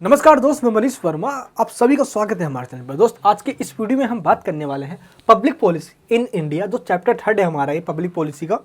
नमस्कार दोस्त, मैं मनीष वर्मा। आप सभी का स्वागत है हमारे चैनल पर। दोस्त, आज के इस वीडियो में हम बात करने वाले हैं पब्लिक पॉलिसी इन इंडिया। जो चैप्टर 3 है हमारा ये पब्लिक पॉलिसी का,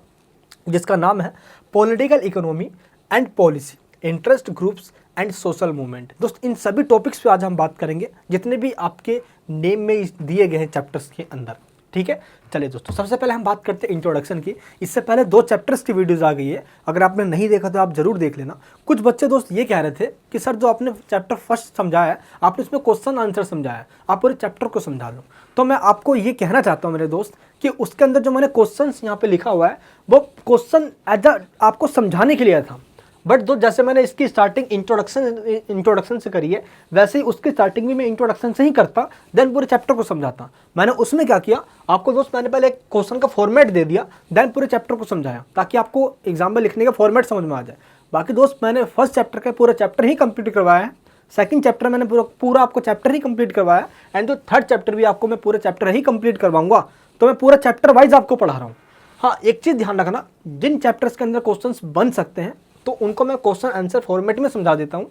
जिसका नाम है political economy and policy, interest groups and social movement. दोस्त, इन सभी टॉपिक्स पे आज हम बात करेंगे जितने भी आपके नेम में दिए गए हैं चैप्टर्स के अंदर। ठीक है, चलिए दोस्तों, सबसे पहले हम बात करते हैं इंट्रोडक्शन की। इससे पहले 2 चैप्टर्स की वीडियोस आ गई है, अगर आपने नहीं देखा तो आप जरूर देख लेना। कुछ बच्चे दोस्त ये कह रहे थे कि सर जो आपने चैप्टर फर्स्ट समझाया, आपने उसमें क्वेश्चन आंसर समझाया, आप पूरे चैप्टर को समझा लो। तो मैं आपको ये कहना चाहता हूँ मेरे दोस्त कि उसके अंदर जो मैंने क्वेश्चन यहाँ पे लिखा हुआ है वो क्वेश्चन एज आपको समझाने के लिए था। बट जो जैसे मैंने इसकी स्टार्टिंग इंट्रोडक्शन से करी है, वैसे ही उसकी स्टार्टिंग भी मैं इंट्रोडक्शन से ही करता, देन पूरे चैप्टर को समझाता। मैंने उसमें क्या किया, आपको दोस्त मैंने पहले एक क्वेश्चन का फॉर्मेट दे दिया, देन पूरे चैप्टर को समझाया, ताकि आपको एग्जाम में लिखने का फॉर्मेट समझ में आ जाए। बाकी दोस्त, मैंने फर्स्ट चैप्टर का पूरा चैप्टर ही कंप्लीट करवाया है, सेकंड चैप्टर मैंने पूरा आपको चैप्टर ही कंप्लीट करवाया, एंड जो थर्ड चैप्टर भी आपको मैं पूरा चैप्टर ही कंप्लीट करवाऊंगा। तो मैं पूरा चैप्टर वाइज आपको पढ़ा रहा हूँ। हाँ, एक चीज़ ध्यान रखना, जिन चैप्टर्स के अंदर क्वेश्चन बन सकते हैं तो उनको मैं क्वेश्चन आंसर फॉर्मेट में समझा देता हूँ,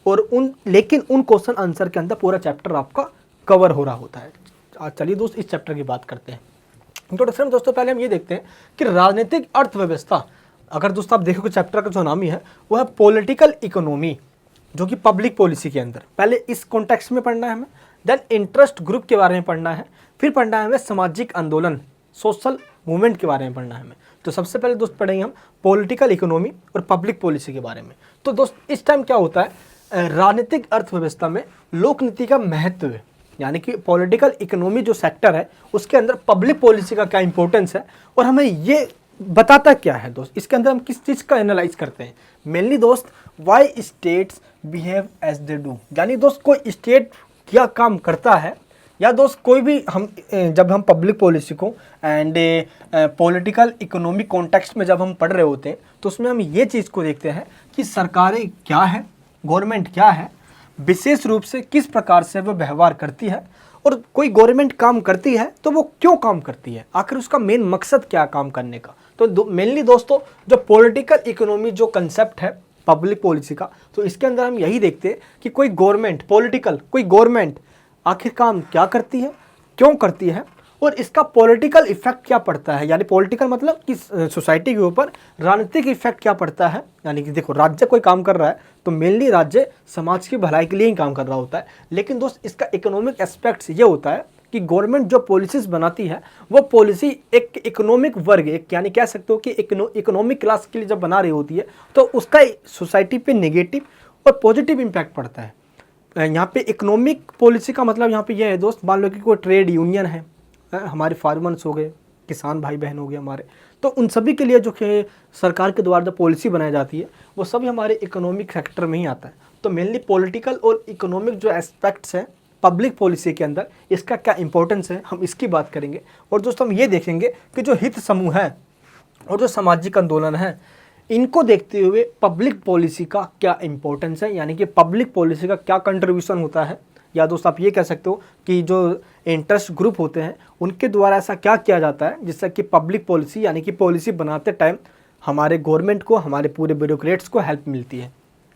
और लेकिन उन क्वेश्चन आंसर के अंदर पूरा चैप्टर आपका कवर हो रहा होता है। चलिए दोस्त, इस चैप्टर की बात करते हैं। इंट्रोडक्शन में दोस्तों पहले हम ये देखते हैं कि राजनीतिक अर्थव्यवस्था, अगर दोस्तों आप देखोगे चैप्टर का जो नाम ही है वो है पॉलिटिकल इकोनॉमी, जो कि पब्लिक पॉलिसी के अंदर पहले इस कॉन्टेक्स्ट में पढ़ना है हमें। देन इंटरेस्ट ग्रुप के बारे में पढ़ना है, फिर पढ़ना है हमें सामाजिक आंदोलन, सोशल मूवमेंट के बारे में पढ़ना है हमें। तो सबसे पहले दोस्त पढ़ेंगे हम पॉलिटिकल इकोनॉमी और पब्लिक पॉलिसी के बारे में। तो दोस्त, इस टाइम क्या होता है, राजनीतिक अर्थव्यवस्था में लोक नीति का महत्व है, यानी कि पॉलिटिकल इकोनॉमी जो सेक्टर है उसके अंदर पब्लिक पॉलिसी का क्या इंपॉर्टेंस है, और हमें ये बताता क्या है दोस्त। इसके अंदर हम किस चीज़ का एनालाइज करते हैं मेनली दोस्त, why states behave as they do, यानी दोस्त कोई स्टेट क्या काम करता है, या दोस्त कोई भी हम जब हम पब्लिक पॉलिसी को एंड पॉलिटिकल इकोनॉमिक कॉन्टेक्स्ट में जब हम पढ़ रहे होते हैं तो उसमें हम ये चीज़ को देखते हैं कि सरकारें क्या है, गवर्नमेंट क्या है, विशेष रूप से किस प्रकार से वो व्यवहार करती है, और कोई गवर्नमेंट काम करती है तो वो क्यों काम करती है, आखिर उसका मेन मकसद क्या काम करने का। तो मेनली दोस्तों जो पॉलिटिकल इकोनॉमी जो कंसेप्ट है पब्लिक पॉलिसी का, तो इसके अंदर हम यही देखते हैं कि कोई गवर्नमेंट आखिर काम क्या करती है, क्यों करती है, और इसका पॉलिटिकल इफेक्ट क्या पड़ता है। यानी पॉलिटिकल मतलब कि सोसाइटी के ऊपर राजनीतिक इफेक्ट क्या पड़ता है। यानी कि देखो, राज्य कोई काम कर रहा है तो मेनली राज्य समाज की भलाई के लिए ही काम कर रहा होता है, लेकिन दोस्त इसका इकोनॉमिक एस्पेक्ट्स ये होता है कि गवर्नमेंट जो पॉलिसीज बनाती है वो पॉलिसी एक इकोनॉमिक वर्ग, एक यानी कह सकते हो कि इकोनॉमिक क्लास के लिए जब बना रही होती है तो उसका सोसाइटी पे नेगेटिव और पॉजिटिव इम्पैक्ट पड़ता है। यहाँ पे इकोनॉमिक पॉलिसी का मतलब यहाँ पे ये है दोस्त, मान लो कि कोई ट्रेड यूनियन है, हमारे फार्मर्स हो गए, किसान भाई बहन हो गए हमारे, तो उन सभी के लिए जो कि सरकार के द्वारा जो पॉलिसी बनाई जाती है वो सभी हमारे इकोनॉमिक सेक्टर में ही आता है। तो मेनली पॉलिटिकल और इकोनॉमिक जो एस्पेक्ट्स हैं पब्लिक पॉलिसी के अंदर, इसका क्या इंपॉर्टेंस है हम इसकी बात करेंगे। और दोस्तों हम ये देखेंगे कि जो हित समूह है और जो सामाजिक आंदोलन है, इनको देखते हुए पब्लिक पॉलिसी का क्या इंपॉर्टेंस है, यानी कि पब्लिक पॉलिसी का क्या कंट्रीब्यूशन होता है। या दोस्त आप ये कह सकते हो कि जो इंटरेस्ट ग्रुप होते हैं उनके द्वारा ऐसा क्या किया जाता है जिससे कि पब्लिक पॉलिसी यानी कि पॉलिसी बनाते टाइम हमारे गवर्नमेंट को, हमारे पूरे ब्यूरोक्रेट्स को हेल्प मिलती है।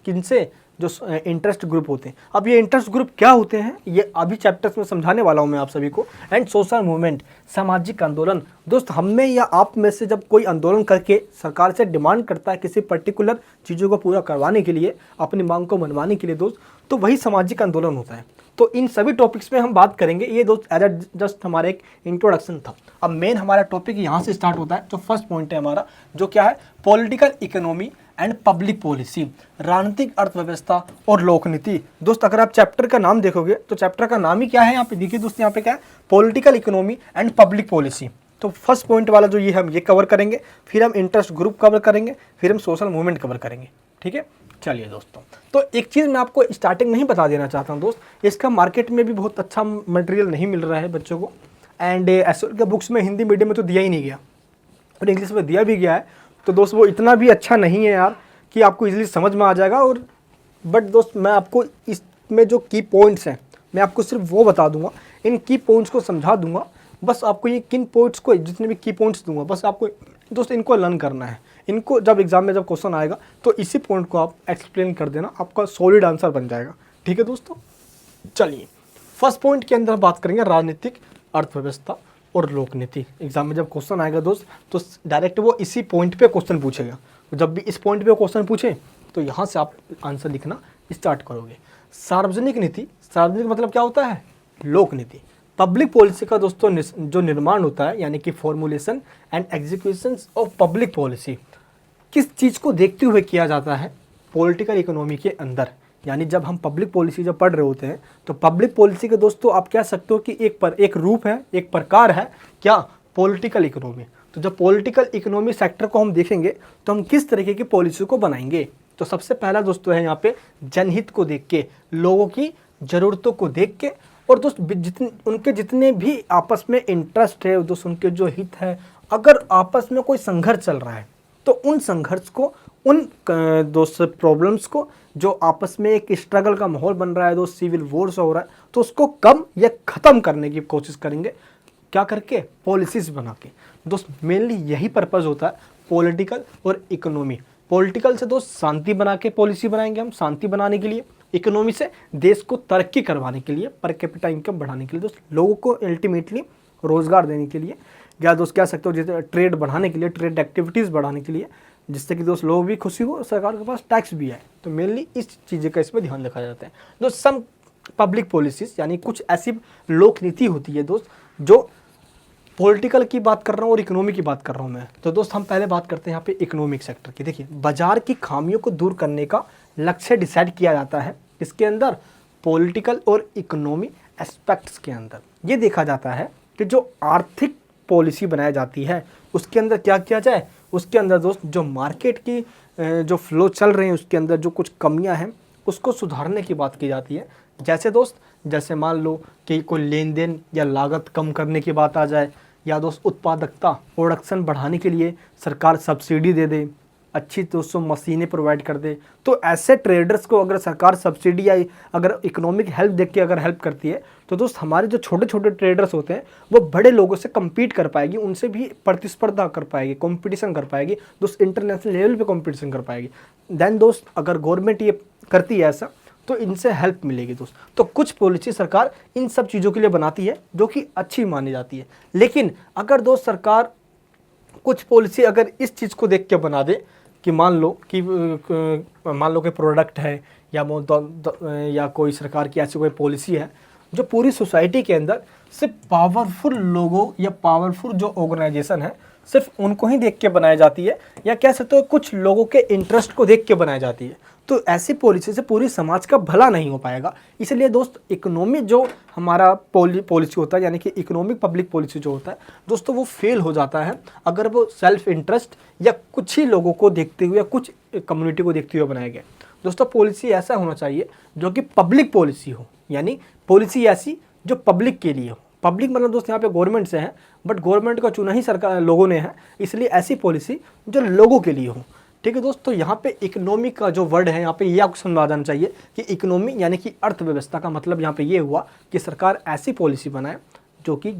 किनसे? जो इंटरेस्ट ग्रुप होते हैं। अब ये इंटरेस्ट ग्रुप क्या होते हैं ये अभी चैप्टर्स में समझाने वाला हूँ मैं आप सभी को। एंड सोशल मूवमेंट, सामाजिक आंदोलन। दोस्त हम में या आप में से जब कोई आंदोलन करके सरकार से डिमांड करता है किसी पर्टिकुलर चीज़ों को पूरा करवाने के लिए, अपनी मांग को मनवाने के लिए दोस्त, तो वही सामाजिक आंदोलन होता है। तो इन सभी टॉपिक्स में हम बात करेंगे। ये दोस्त एज जस्ट हमारा एक इंट्रोडक्शन था। अब मेन हमारा टॉपिक यहाँ से स्टार्ट होता है। जो फर्स्ट पॉइंट है हमारा, जो क्या है, political economy and public policy, राजनीतिक अर्थव्यवस्था और लोक नीति। दोस्त अगर आप चैप्टर का नाम देखोगे तो चैप्टर का नाम ही क्या है, यहाँ पे देखिए दोस्त, यहाँ पे क्या है, political economy and public policy. तो फर्स्ट पॉइंट वाला जो ये हम ये कवर करेंगे, फिर हम इंटरेस्ट ग्रुप कवर करेंगे, फिर हम सोशल मूवमेंट कवर करेंगे। ठीक है, चलिए दोस्तों, तो एक चीज़ मैं आपको स्टार्टिंग में ही बता देना चाहता हूँ दोस्त, इसका मार्केट में भी बहुत अच्छा मटेरियल नहीं मिल रहा है बच्चों को। एंड एसओएल के बुक्स में हिंदी मीडियम में तो दिया ही नहीं गया, और इंग्लिश में दिया भी गया है तो दोस्त वो इतना भी अच्छा नहीं है यार कि आपको इजीली समझ में आ जाएगा। और बट दोस्त मैं आपको इसमें जो की पॉइंट्स हैं मैं आपको सिर्फ वो बता दूंगा, इन की पॉइंट्स को समझा दूंगा। बस आपको ये किन पॉइंट्स को, जितने भी की पॉइंट्स दूंगा, बस आपको दोस्त इनको लर्न करना है। इनको जब एग्जाम में जब क्वेश्चन आएगा तो इसी पॉइंट को आप एक्सप्लेन कर देना, आपका सॉलिड आंसर बन जाएगा। ठीक है दोस्तों, चलिए फर्स्ट पॉइंट के अंदर बात करेंगे राजनीतिक, अर्थव्यवस्था और लोक नीति। एग्जाम में जब क्वेश्चन आएगा दोस्त तो डायरेक्ट वो इसी पॉइंट पे क्वेश्चन पूछेगा। जब भी इस पॉइंट पे क्वेश्चन पूछे तो यहाँ से आप आंसर लिखना स्टार्ट करोगे। सार्वजनिक नीति, सार्वजनिक मतलब क्या होता है? लोक नीति। पब्लिक पॉलिसी का दोस्तों जो निर्माण होता है, यानी कि formulation and execution of public policy, किस चीज़ को देखते हुए किया जाता है? पॉलिटिकल इकोनॉमी के अंदर। यानी जब हम पब्लिक पॉलिसी जब पढ़ रहे होते हैं तो पब्लिक पॉलिसी के दोस्तों आप कह सकते हो कि एक रूप है, एक प्रकार है क्या? Political economy. तो जब पॉलिटिकल इकोनॉमी सेक्टर को हम देखेंगे तो हम किस तरीके की पॉलिसी को बनाएंगे? तो सबसे पहला दोस्तों है यहाँ पे जनहित को देख के, लोगों की ज़रूरतों को देख के, और दोस्त उनके जितने भी आपस में इंटरेस्ट है दोस्त, उनके जो हित है, अगर आपस में कोई संघर्ष चल रहा है तो उन संघर्ष को, उन दोस्त प्रॉब्लम्स को, जो आपस में एक स्ट्रगल का माहौल बन रहा है दोस्त, सिविल वॉर हो रहा है, तो उसको कम या ख़त्म करने की कोशिश करेंगे। क्या करके? पॉलिसीज बना के। दोस्त मेनली यही पर्पज़ होता है पॉलिटिकल और इकोनॉमी। पॉलिटिकल से दोस्त शांति बना के पॉलिसी बनाएंगे हम, शांति बनाने के लिए। इकोनॉमी से देश को तरक्की करवाने के लिए, पर कैपिटा इनकम बढ़ाने के लिए दोस्त, लोगों को अल्टीमेटली रोज़गार देने के लिए, या दोस्त कह सकते हो जैसे ट्रेड बढ़ाने के लिए, ट्रेड एक्टिविटीज़ बढ़ाने के लिए, जिससे कि दोस्त लोग भी खुशी हो, सरकार के पास टैक्स भी आए। तो मेनली इस चीज़ का इसमें ध्यान रखा जाता है दोस्त। सम पब्लिक पॉलिसीज़ यानी कुछ ऐसी लोक नीति होती है दोस्त, जो पॉलिटिकल की बात कर रहा हूँ और इकोनॉमी की बात कर रहा हूँ मैं। तो दोस्त हम पहले बात करते हैं यहाँ पे इकोनॉमिक सेक्टर की। देखिए, बाजार की खामियों को दूर करने का लक्ष्य डिसाइड किया जाता है इसके अंदर पॉलिटिकल और इकोनॉमी एस्पेक्ट्स के अंदर। ये देखा जाता है कि जो आर्थिक पॉलिसी बनाई जाती है उसके अंदर क्या किया जाए। उसके अंदर दोस्त जो मार्केट की जो फ्लो चल रहे हैं उसके अंदर जो कुछ कमियां हैं उसको सुधारने की बात की जाती है। जैसे दोस्त, जैसे मान लो कि कोई लेन देन या लागत कम करने की बात आ जाए, या दोस्त उत्पादकता, प्रोडक्शन बढ़ाने के लिए सरकार सब्सिडी दे दे, अच्छी दोस्तों मशीनें प्रोवाइड कर दे। तो ऐसे ट्रेडर्स को अगर सरकार सब्सिडी या अगर इकोनॉमिक हेल्प देख के अगर हेल्प करती है तो दोस्त हमारे जो छोटे छोटे ट्रेडर्स होते हैं वो बड़े लोगों से कम्पीट कर पाएगी, उनसे भी प्रतिस्पर्धा कर पाएगी, कंपटीशन कर पाएगी दोस्त, इंटरनेशनल लेवल पे कंपटीशन कर पाएगी। देन दोस्त अगर गवर्नमेंट ये करती है ऐसा तो इनसे हेल्प मिलेगी दोस्त। तो कुछ पॉलिसी सरकार इन सब चीज़ों के लिए बनाती है जो कि अच्छी मानी जाती है। लेकिन अगर दोस्त सरकार कुछ पॉलिसी अगर इस चीज़ को देख के बना दे कि मान लो कि प्रोडक्ट है या कोई सरकार की ऐसी कोई पॉलिसी है जो पूरी सोसाइटी के अंदर सिर्फ पावरफुल लोगों या पावरफुल जो ऑर्गेनाइजेशन है सिर्फ उनको ही देख के बनाई जाती है, या कह सकते हो कुछ लोगों के इंटरेस्ट को देख के बनाई जाती है, तो ऐसी पॉलिसी से पूरी समाज का भला नहीं हो पाएगा। इसलिए दोस्त इकोनॉमी जो हमारा पॉलिसी होता है, यानी कि इकोनॉमिक पब्लिक पॉलिसी जो होता है दोस्तों, वो फेल हो जाता है अगर वो सेल्फ इंटरेस्ट या कुछ ही लोगों को देखते हुए या कुछ कम्युनिटी को देखते हुए बनाया गया। दोस्तों पॉलिसी ऐसा होना चाहिए जो कि पब्लिक पॉलिसी हो, यानी पॉलिसी ऐसी जो पब्लिक के लिए हो। पब्लिक मतलब दोस्त यहाँ पे गवर्नमेंट से है, बट गवर्नमेंट का चुना ही सरकार लोगों ने है, इसलिए ऐसी पॉलिसी जो लोगों के लिए हो। ठीक है दोस्तों, यहाँ पे इकोनॉमी का जो वर्ड है यहाँ पे ये आपको समझ आ जाना चाहिए कि इकोनॉमी यानी कि अर्थव्यवस्था का मतलब यहाँ पे ये हुआ कि सरकार ऐसी पॉलिसी बनाए जो कि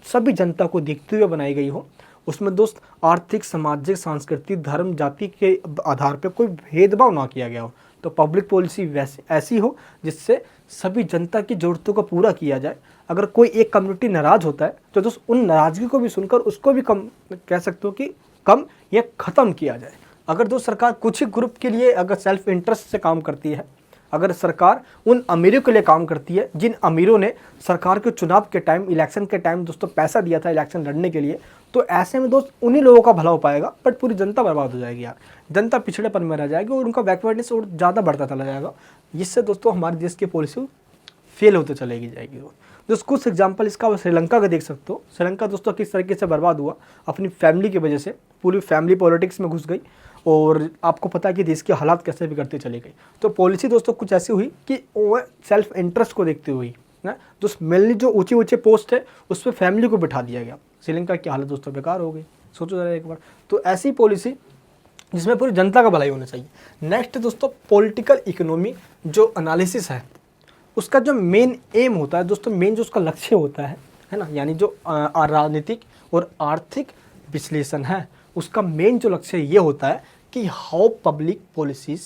सभी जनता को देखते हुए बनाई गई हो। उसमें दोस्त आर्थिक, सामाजिक, सांस्कृतिक, धर्म, जाति के आधार पर कोई भेदभाव ना किया गया हो। तो पब्लिक पॉलिसी वैसी ऐसी हो जिससे सभी जनता की ज़रूरतों को पूरा किया जाए। अगर कोई एक कम्युनिटी नाराज़ होता है तो दोस्त उन नाराज़गी को भी सुनकर उसको भी कम, कह सकते हो कि कम या ख़त्म किया जाए। अगर दोस्त सरकार कुछ ही ग्रुप के लिए अगर सेल्फ इंटरेस्ट से काम करती है, अगर सरकार उन अमीरों के लिए काम करती है जिन अमीरों ने सरकार के चुनाव के टाइम, इलेक्शन के टाइम दोस्तों पैसा दिया था इलेक्शन लड़ने के लिए, तो ऐसे में दोस्त उन्हीं लोगों का भला हो पाएगा, बट पूरी जनता बर्बाद हो जाएगी यार। जनता पिछड़ेपन में रह जाएगी और उनका बैकवर्डनेस और ज़्यादा बढ़ता चला जाएगा, जिससे दोस्तों हमारे देश की पॉलिसी फेल होते चलेगी जाएगी। दोस्त कुछ एग्जांपल इसका श्रीलंका का देख सकते हो। श्रीलंका दोस्तों किस तरीके से बर्बाद हुआ, अपनी फैमिली की वजह से पूरी फैमिली पॉलिटिक्स में घुस गई और आपको पता है कि देश के हालात कैसे बिगड़ते चले गए। तो पॉलिसी दोस्तों कुछ ऐसी हुई कि वो सेल्फ इंटरेस्ट को देखते हुए ना दोस्त मेनली जो ऊँचे ऊँचे पोस्ट है उस पर फैमिली को बिठा दिया गया। श्रीलंका की हालत दोस्तों बेकार हो गई, सोचो जरा एक बार। तो ऐसी पॉलिसी जिसमें पूरी जनता का भलाई होना चाहिए। नेक्स्ट दोस्तों पॉलिटिकल इकोनॉमी जो एनालिसिस है उसका जो मेन एम होता है दोस्तों, मेन जो उसका लक्ष्य होता है ना, यानी जो राजनीतिक और आर्थिक विश्लेषण है उसका मेन जो लक्ष्य ये होता है कि how public policies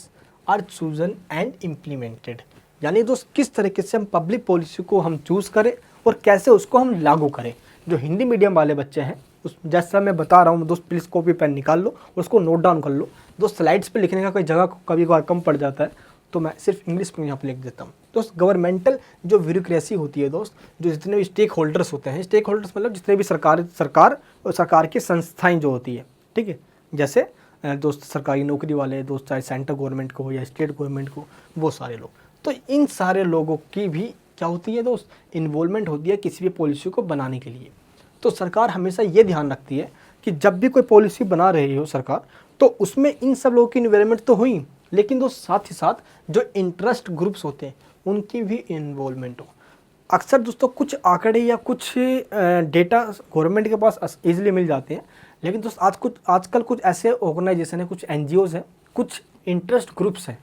are chosen and implemented. यानी दोस्त किस तरीके से हम पब्लिक पॉलिसी को हम चूज़ करें और कैसे उसको हम लागू करें। जो हिंदी मीडियम वाले बच्चे हैं उस जैसा मैं बता रहा हूँ दोस्त, प्लीज़ कॉपी पेन निकाल लो और उसको नोट डाउन कर लो दोस्त। स्लाइड्स पे लिखने का कोई जगह कभी कभार कम पड़ जाता है तो मैं सिर्फ इंग्लिश में यहाँ पे लिख देता हूँ दोस्त। गवर्नमेंटल जो ब्यूरोक्रेसी होती है दोस्त, जो जितने भी स्टेक होल्डर्स होते हैं, स्टेक होल्डर्स मतलब जितने भी सरकार और सरकार की संस्थाएं जो होती है, ठीक है, जैसे दोस्त सरकारी नौकरी वाले दोस्त, चाहे सेंट्रल गवर्नमेंट को हो या स्टेट गवर्नमेंट को, वो सारे लोग, तो इन सारे लोगों की भी क्या होती है दोस्त, इन्वॉल्वमेंट होती है किसी भी पॉलिसी को बनाने के लिए। तो सरकार हमेशा ये ध्यान रखती है कि जब भी कोई पॉलिसी बना रही हो सरकार, तो उसमें इन सब लोगों की इन्वॉल्वमेंट तो हुई, लेकिन दोस्त साथ ही साथ जो इंटरेस्ट ग्रुप्स होते हैं उनकी भी इन्वॉल्वमेंट हो। अक्सर दोस्तों कुछ आंकड़े या कुछ डेटा गवर्नमेंट के पास इजीली मिल जाते हैं, लेकिन दोस्त आजकल कुछ ऐसे ऑर्गेनाइजेशन है, कुछ एनजीओज हैं, कुछ इंटरेस्ट ग्रुप्स हैं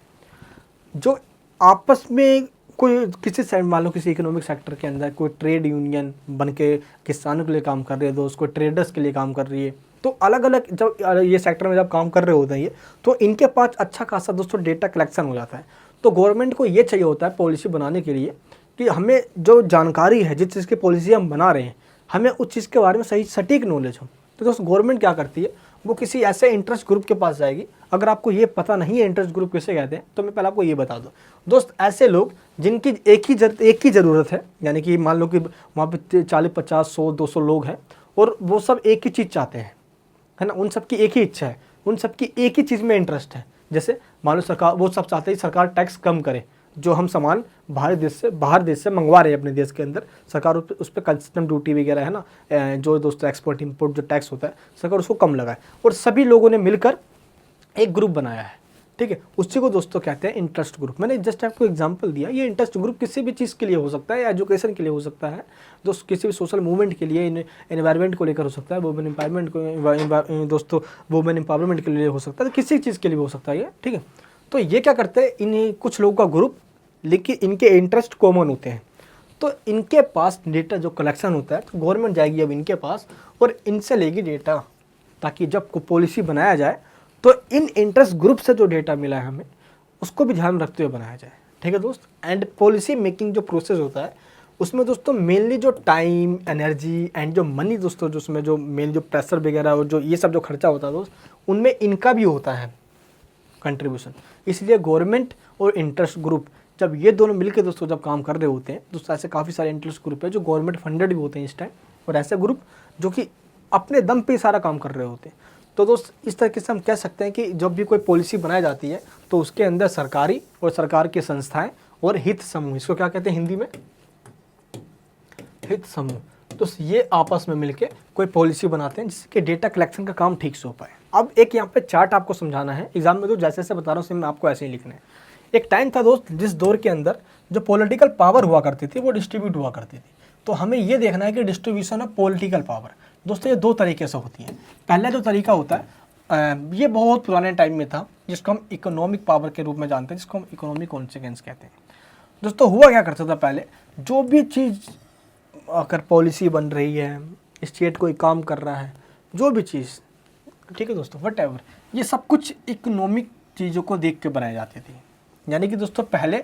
जो आपस में कोई किसी साइड, मान लो किसी इकोनॉमिक सेक्टर के अंदर कोई ट्रेड यूनियन बन के किसानों के लिए काम कर रही है दोस्त, कोई ट्रेडर्स के लिए काम कर रही है, तो अलग अलग जब ये सेक्टर में जब काम कर रहे होते हैं ये, तो इनके पास अच्छा खासा दोस्तों डेटा कलेक्शन हो जाता है। तो गवर्नमेंट को ये चाहिए होता है पॉलिसी बनाने के लिए कि हमें जो जानकारी है, जिस चीज़ की पॉलिसी हम बना रहे हैं, हमें उस चीज़ के बारे में सही सटीक नॉलेज हो। तो दोस्त गवर्नमेंट क्या करती है, वो किसी ऐसे इंटरेस्ट ग्रुप के पास जाएगी। अगर आपको ये पता नहीं है इंटरेस्ट ग्रुप किसे कहते हैं, तो मैं पहले आपको ये बता दूं दोस्त, ऐसे लोग जिनकी एक ही ज़रूरत है, यानी कि मान लो कि वहाँ पे 40, 50, 100, 200 लोग हैं और वो सब एक ही चीज़ चाहते हैं, है ना, उन सबकी एक ही इच्छा है, उन सबकी एक ही चीज़ में इंटरेस्ट है। जैसे मान लो सरकार, वो सब चाहते हैं सरकार टैक्स कम करे, जो हम सामान बाहर देश से मंगवा रहे हैं अपने देश के अंदर, सरकार उस पर कस्टम ड्यूटी वगैरह है ना, जो दोस्तों एक्सपोर्ट इंपोर्ट जो टैक्स होता है, सरकार उसको कम लगाए। और सभी लोगों ने मिलकर एक ग्रुप बनाया है, ठीक है, उसी को दोस्तों कहते हैं इंटरेस्ट ग्रुप। मैंने जस्ट आपको एग्जांपल दिया। ये इंटरेस्ट ग्रुप किसी भी चीज़ के लिए हो सकता है, एजुकेशन के लिए हो सकता है दोस्त, किसी भी सोशल मूवमेंट के लिए, एनवायरनमेंट को लेकर हो सकता है, वुमेन एम्पावरमेंट को दोस्तों, वुमेन एम्पावरमेंट के लिए हो सकता है, किसी चीज़ के लिए हो सकता है ये, ठीक है। तो ये क्या करते हैं, इन कुछ लोगों का ग्रुप, लेकिन इनके इंटरेस्ट कॉमन होते हैं, तो इनके पास डेटा जो कलेक्शन होता है, तो गवर्नमेंट जाएगी अब इनके पास और इनसे लेगी डेटा, ताकि जब को पॉलिसी बनाया जाए तो इन इंटरेस्ट ग्रुप से जो डेटा मिला है हमें, उसको भी ध्यान रखते हुए बनाया जाए, ठीक है दोस्त। एंड पॉलिसी मेकिंग जो प्रोसेस होता है उसमें दोस्तों मेनली जो टाइम, एनर्जी एंड जो मनी दोस्तों, जो उसमें जो मेन जो प्रेशर वगैरह और जो ये सब जो खर्चा होता है दोस्त, उनमें इनका भी होता है कंट्रीब्यूशन। इसलिए गवर्नमेंट और इंटरेस्ट ग्रुप जब ये दोनों मिलकर दोस्तों जब काम कर रहे होते हैं, दोस्तों ऐसे काफ़ी सारे इंटरेस्ट ग्रुप है जो गवर्नमेंट फंडेड भी होते हैं इस टाइम, और ऐसे ग्रुप जो कि अपने दम पे सारा काम कर रहे होते हैं। तो दोस्त इस तरीके से हम कह सकते हैं कि जब भी कोई पॉलिसी बनाई जाती है तो उसके अंदर सरकारी और सरकार की संस्थाएं और हित समूह, इसको क्या कहते हैं हिंदी में, हित समूह, तो ये आपस में मिलकर कोई पॉलिसी बनाते हैं जिसके डेटा कलेक्शन का काम ठीक से हो पाए। अब एक यहाँ पे चार्ट आपको समझाना है एग्जाम में, तो जैसे जैसे बता रहा हूँ सेम आपको ऐसे ही लिखना है। एक टाइम था दोस्त जिस दौर के अंदर जो पॉलिटिकल पावर हुआ करती थी वो डिस्ट्रीब्यूट हुआ करती थी। तो हमें ये देखना है कि डिस्ट्रीब्यूशन ऑफ पॉलिटिकल पावर दोस्तों ये दो तरीके से होती है। पहला जो तरीका होता है ये बहुत पुराने टाइम में था, जिसको हम इकोनॉमिक पावर के रूप में जानते हैं, जिसको हम इकोनॉमिक कॉन्सिक्वेंस कहते हैं। दोस्तों हुआ क्या करता था पहले, जो भी चीज़ अगर पॉलिसी बन रही है, स्टेट कोई काम कर रहा है, जो भी चीज़, ठीक है दोस्तों, वट एवर, ये सब कुछ इकोनॉमिक चीज़ों को देख के बनाए जाते थे। यानी कि दोस्तों पहले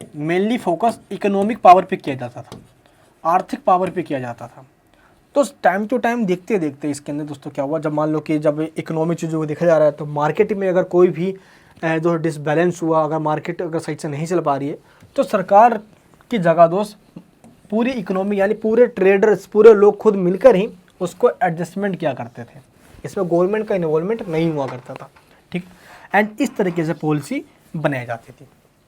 मेनली फोकस इकोनॉमिक पावर पे किया जाता था, आर्थिक पावर पे किया जाता था। तो टाइम टू टाइम देखते देखते इसके अंदर दोस्तों क्या हुआ, जब मान लो कि जब इकोनॉमिक चीज़ों को देखा जा रहा है तो मार्केट में अगर कोई भी जो डिसबैलेंस हुआ, अगर मार्केट अगर सही से नहीं चल पा रही है, तो सरकार की जगह दोस्त पूरी इकोनॉमी यानी पूरे ट्रेडर्स, पूरे लोग खुद मिलकर ही उसको एडजस्टमेंट किया करते थे। इसमें गवर्नमेंट का इन्वॉल्वमेंट नहीं हुआ करता था, ठीक। एंड इस तरीके से पॉलिसी बनाई जाती थी।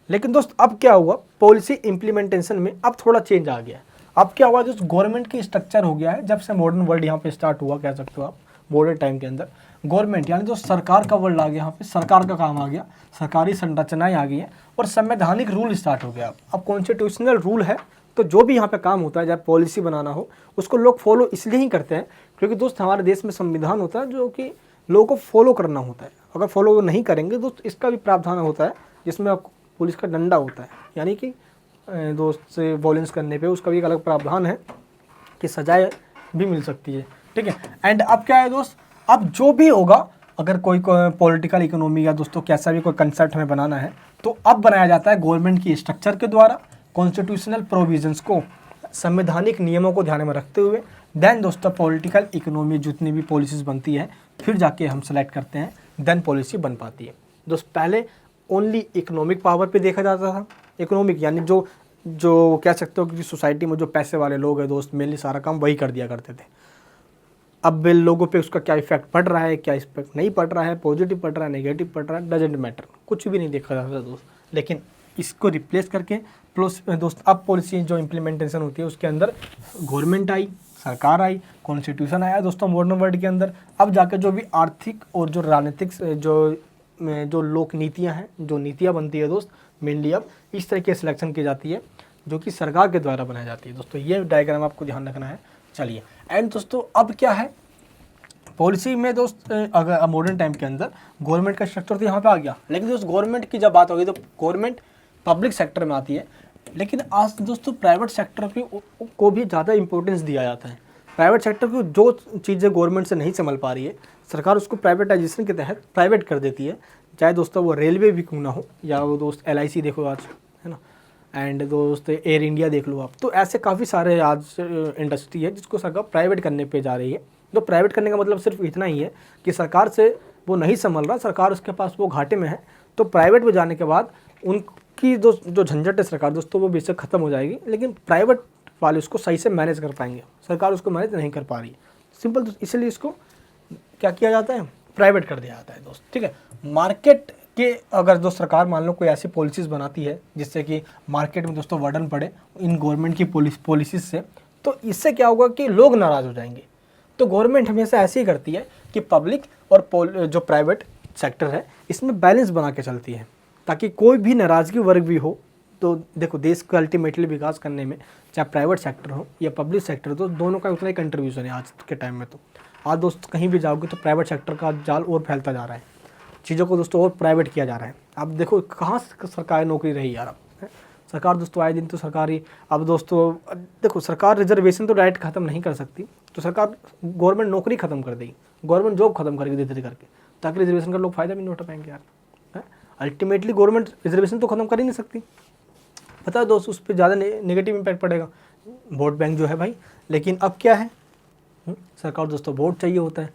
लेकिन दोस्त अब क्या हुआ, पॉलिसी इम्प्लीमेंटेशन में अब थोड़ा चेंज आ गया। अब क्या हुआ, जो गवर्नमेंट की स्ट्रक्चर हो गया है, जब से मॉडर्न वर्ल्ड यहाँ पे स्टार्ट हुआ, कह सकते हो आप, मॉडर्न टाइम के अंदर गवर्नमेंट यानी जो सरकार का वर्ल्ड आ गया, यहाँ पे सरकार का काम आ गया, सरकारी संरचनाएं आ गई हैं और संवैधानिक रूल स्टार्ट हो गया। अब कॉन्स्टिट्यूशनल रूल है, तो जो भी यहाँ पे काम होता है, जब पॉलिसी बनाना हो, उसको लोग फॉलो इसलिए ही करते हैं क्योंकि दोस्त हमारे देश में संविधान होता है जो कि लोगों को फॉलो करना होता है। अगर फॉलो नहीं करेंगे दोस्त, इसका भी प्रावधान होता है जिसमें आपको पुलिस का डंडा होता है, यानी कि दोस्त से वॉयलेंस करने पे उसका भी एक अलग प्रावधान है कि सजाएं भी मिल सकती है, ठीक है। एंड अब क्या है दोस्त, अब जो भी होगा, अगर कोई पॉलिटिकल इकोनॉमी या दोस्तों कैसा भी कोई कंसेप्ट हमें बनाना है, तो अब बनाया जाता है गवर्नमेंट की स्ट्रक्चर के द्वारा, कॉन्स्टिट्यूशनल प्रोविजंस को, संवैधानिक नियमों को ध्यान में रखते हुए। देन दोस्तों पॉलिटिकल इकोनॉमी, जितनी भी पॉलिसीज़ बनती है फिर जाके हम सेलेक्ट करते हैं, देन पॉलिसी बन पाती है। दोस्त पहले ओनली इकोनॉमिक पावर पे देखा जाता था। इकोनॉमिक यानी जो कह सकते हो कि सोसाइटी में जो पैसे वाले लोग हैं दोस्त, मेनली सारा काम वही कर दिया करते थे। अब लोगों पे उसका क्या इफेक्ट पड़ रहा है, क्या इफेक्ट नहीं पड़ रहा है, पॉजिटिव पड़ रहा है, नेगेटिव पड़ रहा है, डजेंट मैटर, कुछ भी नहीं देखा जाता दोस्त। लेकिन इसको रिप्लेस करके प्लस दोस्त अब पॉलिसी जो इम्प्लीमेंटेशन होती है उसके अंदर गवर्नमेंट आई, सरकार आई, कॉन्स्टिट्यूशन आया दोस्तों मॉडर्न वर्ल्ड के अंदर। अब जाकर जो भी आर्थिक और जो राजनीतिक जो लोक नीतियाँ हैं, जो नीतियाँ बनती है दोस्त, मेनली अब इस तरह की सिलेक्शन की जाती है जो कि सरकार के द्वारा बनाई जाती है दोस्तों। ये डायग्राम आपको ध्यान रखना है। चलिए एंड दोस्तों अब क्या है पॉलिसी में दोस्त, अगर मॉडर्न टाइम के अंदर गवर्नमेंट का स्ट्रक्चर तो यहाँ पे आ गया, लेकिन दोस्त गवर्नमेंट की जब बात होगी तो गवर्नमेंट पब्लिक सेक्टर में आती है। लेकिन आज दोस्तों प्राइवेट सेक्टर को भी ज़्यादा इंपॉर्टेंस दिया जाता है। प्राइवेट सेक्टर को जो चीज़ें गवर्नमेंट से नहीं संभल पा रही है, सरकार उसको प्राइवेटाइजेशन के तहत प्राइवेट कर देती है। चाहे दोस्तों वो रेलवे भी क्यों ना हो, या वो दोस्त LIC देखो आज, है ना, एंड दोस्त एयर इंडिया देख लो आप। तो ऐसे काफ़ी सारे आज इंडस्ट्री है जिसको सरकार प्राइवेट करने पे जा रही है। तो प्राइवेट करने का मतलब सिर्फ इतना ही है कि सरकार से वो नहीं संभल रहा, सरकार उसके पास वो घाटे में है, तो प्राइवेट में जाने के बाद उनकी जो झंझट है सरकार दोस्तों वो बेशक ख़त्म हो जाएगी, लेकिन प्राइवेट वाले उसको सही से मैनेज कर पाएंगे, सरकार उसको मैनेज नहीं कर पा रही है। सिंपल दोस्त, इसलिए इसको क्या किया जाता है, प्राइवेट कर दिया जाता है दोस्त। ठीक है, मार्केट के अगर जो सरकार मान लो कोई ऐसी पॉलिसीज़ बनाती है जिससे कि मार्केट में दोस्तों वर्डन पड़े इन गवर्नमेंट की पॉलिसीज़ से, तो इससे क्या होगा कि लोग नाराज़ हो जाएंगे। तो गवर्नमेंट हमेशा ऐसे ही करती है कि पब्लिक और जो प्राइवेट सेक्टर है इसमें बैलेंस बना के चलती है, ताकि कोई भी नाराज़गी वर्ग भी हो। तो देखो देश का अल्टीमेटली विकास करने में चाहे प्राइवेट सेक्टर हो या पब्लिक सेक्टर, तो दोनों का उतना ही कंट्रीब्यूशन है आज के टाइम में। तो आज दोस्त कहीं भी जाओगे तो प्राइवेट सेक्टर का जाल और फैलता जा रहा है, चीज़ों को दोस्तों और प्राइवेट किया जा रहा है। अब देखो कहाँ सरकारी नौकरी रही यार, अब सरकार दोस्तों आए दिन तो सरकारी, अब दोस्तों देखो सरकार रिजर्वेशन तो डायरेक्ट ख़त्म नहीं कर सकती, तो सरकार गवर्नमेंट नौकरी ख़त्म कर देगी, गवर्नमेंट जॉब खत्म करेगी धीरे धीरे करके, ताकि रिजर्वेशन का लोग फ़ायदा भी नहीं उठा पाएंगे यार। अल्टीमेटली गवर्नमेंट रिजर्वेशन तो ख़त्म कर ही नहीं सकती, पता है दोस्त, उस पर ज़्यादा नेगेटिव इम्पैक्ट पड़ेगा, वोट बैंक जो है भाई। लेकिन अब क्या है, सरकार दोस्तों वोट चाहिए होता है,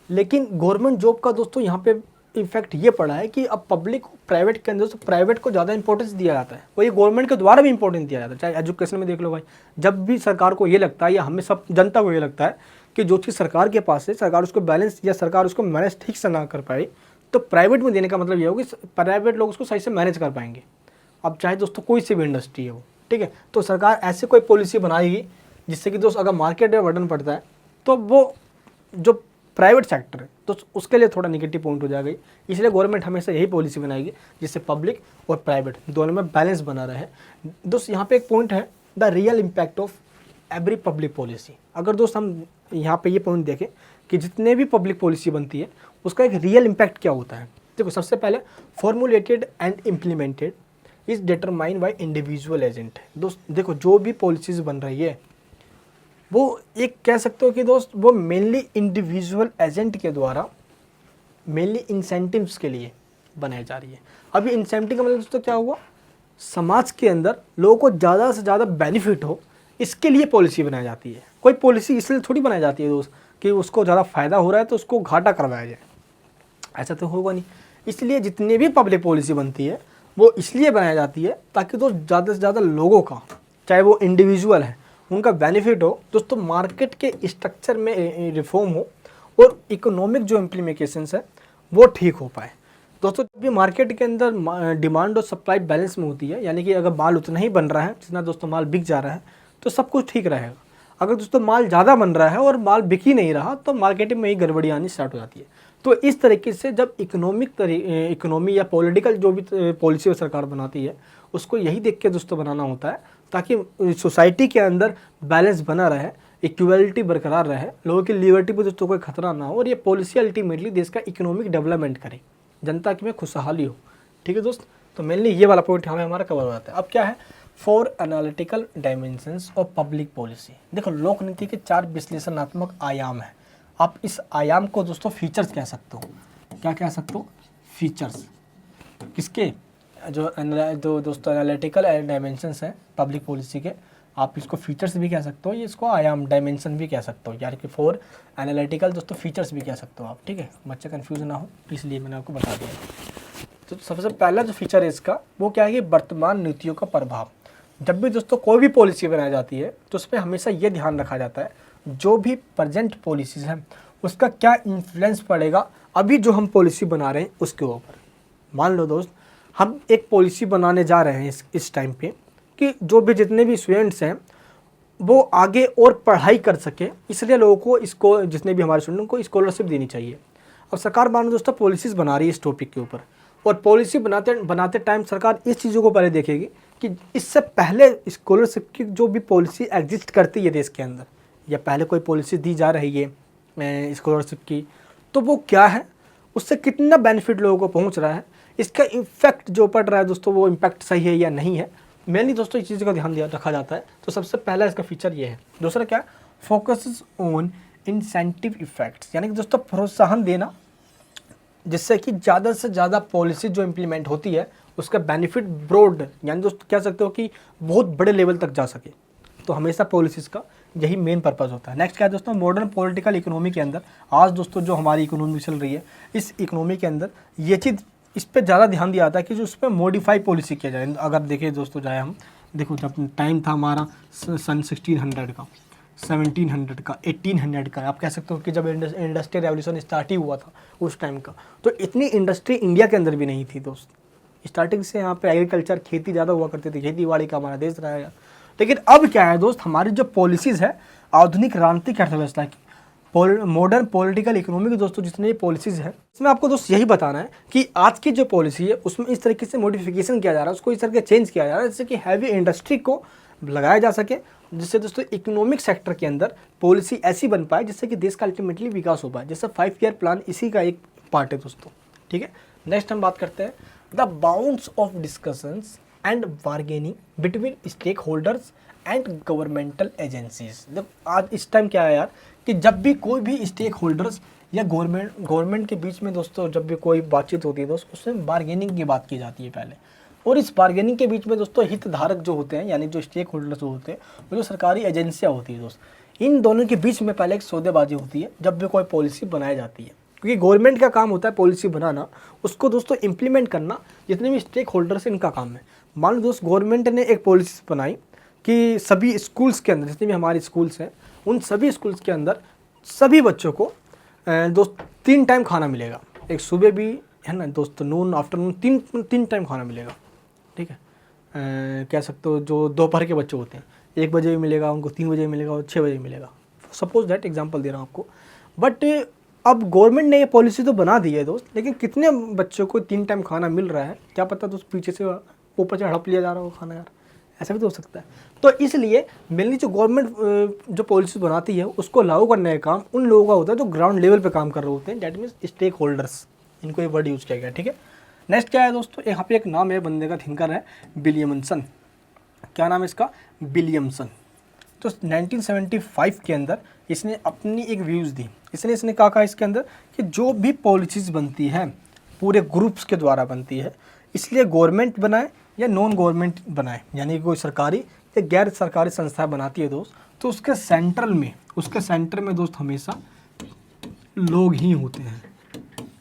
लेकिन गवर्नमेंट जॉब का दोस्तों यहाँ पे इफेक्ट ये पड़ा है कि अब पब्लिक प्राइवेट के अंदर तो प्राइवेट को ज़्यादा इंपॉर्टेंस दिया जाता है, और ये गवर्नमेंट के द्वारा भी इंपॉर्टेंस दिया जाता है। चाहे एजुकेशन में देख लो भाई, जब भी सरकार को ये लगता है या हमें सब जनता को ये लगता है कि जो चीज़ सरकार के पास है सरकार उसको बैलेंस या सरकार उसको मैनेज ठीक से ना कर पाए, तो प्राइवेट में देने का मतलब ये होगा कि प्राइवेट लोग उसको सही से मैनेज कर पाएंगे। अब चाहे दोस्तों कोई सी भी इंडस्ट्री है वो, ठीक है, तो सरकार ऐसे कोई पॉलिसी बनाएगी जिससे कि दोस्त अगर मार्केट में बर्डन पड़ता है तो वो जो प्राइवेट सेक्टर है तो उसके लिए थोड़ा नेगेटिव पॉइंट हो जाएगा। इसलिए गवर्नमेंट हमेशा यही पॉलिसी बनाएगी जिससे पब्लिक और प्राइवेट दोनों में बैलेंस बना रहे। दोस्त यहाँ पे एक पॉइंट है, the real impact of every public policy. अगर दोस्त हम यहाँ पे ये पॉइंट देखें कि जितने भी पब्लिक पॉलिसी बनती है उसका एक रियल इम्पैक्ट क्या होता है। देखो सबसे पहले formulated and implemented is determined by individual agent. दोस्त देखो जो भी पॉलिसीज़ बन रही है वो एक कह सकते हो कि दोस्त वो मेनली इंडिविजुअल एजेंट के द्वारा मेनली इंसेंटिव्स के लिए बनाई जा रही है। अभी इंसेंटिव का मतलब दोस्तों क्या हुआ, समाज के अंदर लोगों को ज़्यादा से ज़्यादा बेनिफिट हो इसके लिए पॉलिसी बनाई जाती है। कोई पॉलिसी इसलिए थोड़ी बनाई जाती है दोस्त कि उसको ज़्यादा फ़ायदा हो रहा है तो उसको घाटा करवाया जाए, ऐसा तो होगा नहीं। इसलिए जितनी भी पब्लिक पॉलिसी बनती है वो इसलिए बनाई जाती है ताकि दोस्त ज़्यादा से ज़्यादा लोगों का, चाहे वो इंडिविजुअल है, उनका बेनिफिट हो दोस्तों, मार्केट के स्ट्रक्चर में रिफॉर्म हो और इकोनॉमिक जो इम्प्लीमेंटेशंस है वो ठीक हो पाए। दोस्तों जब भी मार्केट के अंदर डिमांड और सप्लाई बैलेंस में होती है, यानी कि अगर माल उतना ही बन रहा है जितना दोस्तों माल बिक जा रहा है तो सब कुछ ठीक रहेगा। अगर दोस्तों माल ज़्यादा बन रहा है और माल बिक ही नहीं रहा तो मार्केट में ही गड़बड़ी आनी स्टार्ट हो जाती है। तो इस तरीके से जब इकोनॉमी या पॉलिटिकल जो भी पॉलिसी सरकार बनाती है उसको यही देख के दोस्तों बनाना होता है ताकि सोसाइटी के अंदर बैलेंस बना रहे, इक्वलिटी बरकरार रहे, लोगों की लिबर्टी पर दोस्तों कोई खतरा ना हो, और ये पॉलिसी अल्टीमेटली देश का इकोनॉमिक डेवलपमेंट करे, जनता की में खुशहाली हो। ठीक है दोस्त, तो मेनली ये वाला पॉइंट हमें हमारा कवर हो जाता है। अब क्या है, 4 analytical dimensions of public policy. देखो लोक नीति के 4 विश्लेषणात्मक आयाम है। आप इस आयाम को दोस्तों फीचर्स कह सकते हो। क्या कह सकते हो, फीचर्स। किसके, जो दोस्तों एनालिटिकल डायमेंशंस हैं पब्लिक पॉलिसी के, आप इसको फीचर्स भी कह सकते हो, ये इसको आयाम डायमेंशन भी कह सकते हो, यानी कि 4 एनालिटिकल दोस्तों फीचर्स भी कह सकते हो आप, ठीक है, बच्चे कंफ्यूज ना हो इसलिए मैंने आपको बता दिया। तो सबसे पहला जो फीचर है इसका वो क्या है कि वर्तमान नीतियों का प्रभाव। जब भी दोस्तों कोई भी पॉलिसी बनाई जाती है तो उसमें हमेशा ये ध्यान रखा जाता है जो भी प्रेजेंट पॉलिसीज़ हैं उसका क्या इन्फ्लुएंस पड़ेगा अभी जो हम पॉलिसी बना रहे हैं उसके ऊपर। मान लो दोस्त हम एक पॉलिसी बनाने जा रहे हैं इस टाइम पे कि जो भी जितने भी स्टूडेंट्स हैं वो आगे और पढ़ाई कर सके, इसलिए लोगों को इसको जितने भी हमारे स्टूडेंट को स्कॉलरशिप देनी चाहिए। अब सरकार मान लो दोस्तों पॉलिसीज़ बना रही है इस टॉपिक के ऊपर, और पॉलिसी बनाते टाइम सरकार इस चीज़ों को पहले देखेगी कि इससे पहले स्कॉलरशिप की जो भी पॉलिसी एग्जिस्ट करती है देश के अंदर, या पहले कोई पॉलिसी दी जा रही है स्कॉलरशिप की, तो वो क्या है, उससे कितना बेनिफिट लोगों को पहुंच रहा है, इसका इम्पैक्ट जो पड़ रहा है दोस्तों वो इम्पैक्ट सही है या नहीं है, मेनली दोस्तों इस चीज़ का ध्यान रखा जाता है। तो सबसे पहला इसका फीचर ये है। दूसरा क्या, फोकस ऑन इंसेंटिव इफेक्ट्स, यानी कि दोस्तों प्रोत्साहन देना जिससे कि ज़्यादा से ज़्यादा पॉलिसी जो इम्प्लीमेंट होती है उसका बेनिफिट ब्रॉड, यानी दोस्तों कह सकते हो कि बहुत बड़े लेवल तक जा सके। तो हमेशा पॉलिसीज़ का यही मेन पर्पज़ होता है। नेक्स्ट क्या है दोस्तों, मॉडर्न पॉलिटिकल इकोनॉमी के अंदर आज दोस्तों जो हमारी इकोनॉमी चल रही है, इस इकोनॉमी के अंदर ये चीज़ इस पर ज़्यादा ध्यान दिया जाता है कि जो उस पर मॉडिफाई पॉलिसी किया जाए। अगर देखिए दोस्तों जाए हम, देखो जब टाइम था हमारा सन 1600 का, 1700 का, 1800 का, आप कह सकते हो कि जब इंडस्ट्रियल रेवोल्यूशन स्टार्ट ही हुआ था उस टाइम का, तो इतनी इंडस्ट्री इंडिया के अंदर भी नहीं थी दोस्त। स्टार्टिंग से यहाँ पे एग्रीकल्चर खेती ज़्यादा हुआ करती थी, खेती बाड़ी का हमारा देश रहा है। लेकिन अब क्या है दोस्त, हमारी जो पॉलिसीज़ है आधुनिक क्रांतिक अर्थव्यवस्था की, मॉडर्न पॉलिटिकल इकोनॉमी की दोस्तों जितने पॉलिसीज़ है, इसमें आपको दोस्त यही बताना है कि आज की जो पॉलिसी है उसमें इस तरीके से मॉडिफिकेशन किया जा रहा है, उसको इस तरह चेंज किया जा रहा है जिससे कि हैवी इंडस्ट्री को लगाया जा सके, जिससे दोस्तों इकोनॉमिक सेक्टर के अंदर पॉलिसी ऐसी बन पाए जिससे कि देश का अल्टीमेटली विकास हो पाए। जैसे 5 ईयर प्लान इसी का एक पार्ट है दोस्तों, ठीक है। नेक्स्ट हम बात करते हैं the bounds of discussions and bargaining between stakeholders and governmental agencies. आज इस टाइम क्या है यार कि जब भी कोई भी स्टेक होल्डर्स या गवर्नमेंट के बीच में दोस्तों जब भी कोई बातचीत होती है दोस्त, उसमें बार्गेनिंग की बात की जाती है पहले, और इस बार्गेनिंग के बीच में दोस्तों हितधारक जो होते हैं यानी जो स्टेक होल्डर्स जो होते हैं वो जो सरकारी एजेंसियाँ होती है दोस्त, इन दोनों के बीच में पहले एक सौदेबाजी होती है जब भी कोई पॉलिसी बनाई जाती है। क्योंकि गवर्नमेंट का काम होता है पॉलिसी बनाना, उसको दोस्तों इम्प्लीमेंट करना जितने भी स्टेक होल्डर्स इनका काम है। मान लो दोस्त गवर्नमेंट ने एक पॉलिसी बनाई कि सभी स्कूल्स के अंदर, जितने भी हमारे स्कूल्स हैं उन सभी स्कूल्स के अंदर सभी बच्चों को दोस्त 3 टाइम खाना मिलेगा, एक सुबह भी है ना दोस्त, नून आफ्टरनून, तीन टाइम खाना मिलेगा, ठीक है। कह सकते हो जो दोपहर के बच्चे होते हैं 1 बजे भी मिलेगा उनको, 3 बजे मिलेगा और 6 बजे मिलेगा, सपोज दैट एग्जांपल दे रहा हूँ आपको। बट अब गवर्नमेंट ने ये पॉलिसी तो बना दी है दोस्त, लेकिन कितने बच्चों को 3 टाइम खाना मिल रहा है क्या पता दोस्त, पीछे से ऊपर से हड़प लिया जा रहा हो खाना यार, ऐसा भी तो हो सकता है। तो इसलिए मेनली जो गवर्नमेंट जो पॉलिसी बनाती है उसको लागू करने का काम उन लोगों का होता है जो ग्राउंड लेवल पे काम कर रहे होते हैं, दैट मीन्स स्टेक होल्डर्स, इनको ये वर्ड यूज़ किया गया, ठीक है। नेक्स्ट क्या है दोस्तों, यहाँ पे एक नाम है बंदे का, थिंकर है विलियमसन। क्या नाम है इसका, विलियमसन। तो 1975 के अंदर इसने अपनी एक व्यूज़ दी, इसने कहा इसके अंदर कि जो भी पॉलिसीज़ बनती है पूरे ग्रुप्स के द्वारा बनती है, इसलिए गवर्नमेंट बनाए या नॉन गवर्नमेंट बनाए, यानी कोई सरकारी या गैर सरकारी संस्था बनाती है दोस्त, तो उसके सेंटर में दोस्त हमेशा लोग ही होते हैं।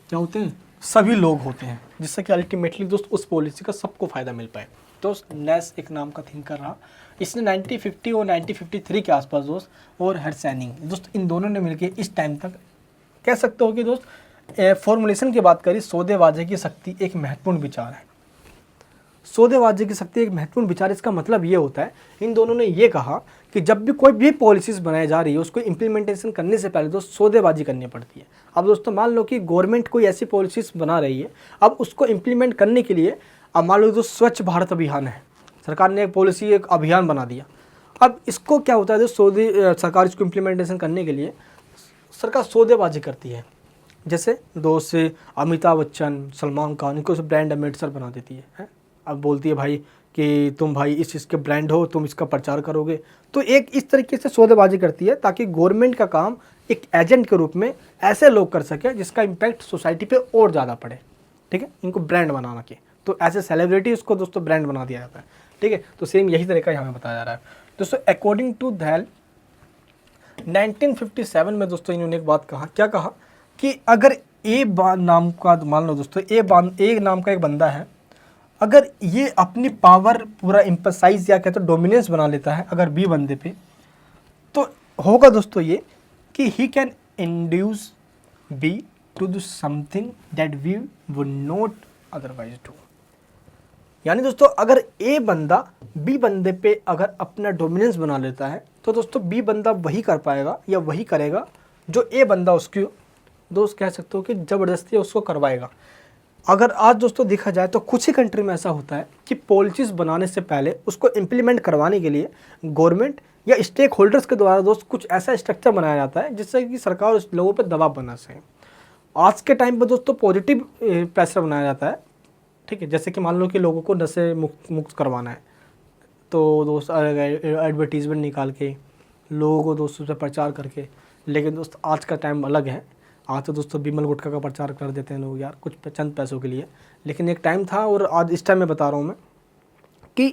क्या होते हैं, सभी लोग होते हैं, जिससे कि अल्टीमेटली दोस्त उस पॉलिसी का सबको फ़ायदा मिल पाए। दोस्त नेस एक नाम का थिंकर रहा, इसने 1950 और 1953 के आसपास दोस्त, और हर्सैनिंग दोस्त, इन दोनों ने मिलकर इस टाइम तक कह सकते हो कि दोस्त फॉर्मुलेशन की बात करी, सौदेबाजी की शक्ति एक महत्वपूर्ण विचार है। सौदेबाजी की शक्ति एक महत्वपूर्ण विचार, इसका मतलब ये होता है इन दोनों ने ये कहा कि जब भी कोई भी पॉलिसीज़ बनाई जा रही है उसको इम्प्लीमेंटेशन करने से पहले दोस्त सौदेबाजी करनी पड़ती है। अब दोस्तों मान लो कि गवर्नमेंट कोई ऐसी पॉलिसीज़ बना रही है, अब उसको इम्प्लीमेंट करने के लिए अब मान लो जो स्वच्छ भारत अभियान है, सरकार ने एक पॉलिसी एक अभियान बना दिया। अब इसको क्या होता है, सरकार इसको इम्प्लीमेंटेशन करने के लिए सरकार सौदेबाजी करती है। जैसे दोस्त से अमिताभ बच्चन, सलमान खान, इनको ब्रांड एम्बेसडर बना देती है। अब बोलती है भाई कि तुम भाई इस चीज़ के ब्रांड हो, तुम इसका प्रचार करोगे, तो एक इस तरीके से सौदेबाजी करती है ताकि गवर्नमेंट का काम एक एजेंट के रूप में ऐसे लोग कर सके जिसका इम्पैक्ट सोसाइटी पे और ज़्यादा पड़े, ठीक है, इनको ब्रांड बनाना के। तो एज ए सेलिब्रिटी उसको दोस्तों ब्रांड बना दिया जाता है, ठीक है। तो सेम यही तरीका यहाँ में बताया जा रहा है दोस्तों। अकॉर्डिंग टू दैल 1957 में दोस्तों इन्होंने एक बात कहा, क्या कहा कि अगर ए नाम का, मान लो दोस्तों ए नाम का एक बंदा है, अगर ये अपनी पावर पूरा एम्फसाइज या कहते हैं डोमिनेंस बना लेता है अगर बी बंदे पे, तो होगा दोस्तों ये कि he can induce be to do something that we would not otherwise do. यानी दोस्तों अगर ए बंदा बी बंदे पे अगर अपना डोमिनेंस बना लेता है तो दोस्तों बी बंदा वही कर पाएगा या वही करेगा जो ए बंदा उसकी दोस्त कह सकते हो कि ज़बरदस्ती उसको करवाएगा। अगर आज दोस्तों देखा जाए तो कुछ ही कंट्री में ऐसा होता है कि पॉलिसीज़ बनाने से पहले उसको इम्प्लीमेंट करवाने के लिए गवर्नमेंट या स्टेक होल्डर्स के द्वारा दोस्त कुछ ऐसा स्ट्रक्चर बनाया जाता है जिससे कि सरकार उस लोगों पर दबाव बना सके। आज के टाइम पर दोस्तों पॉजिटिव प्रेशर बनाया जाता है, ठीक है। जैसे कि मान लो कि लोगों को नशे मुक्त करवाना है, तो दोस्त एडवर्टीज़मेंट निकाल के लोगों को दोस्तों से प्रचार करके। लेकिन दोस्त आज का टाइम अलग है। आज तो दोस्तों बिमल गुटखा का प्रचार कर देते हैं लोग यार, कुछ चंद पैसों के लिए। लेकिन एक टाइम था और आज इस टाइम में बता रहा हूँ मैं कि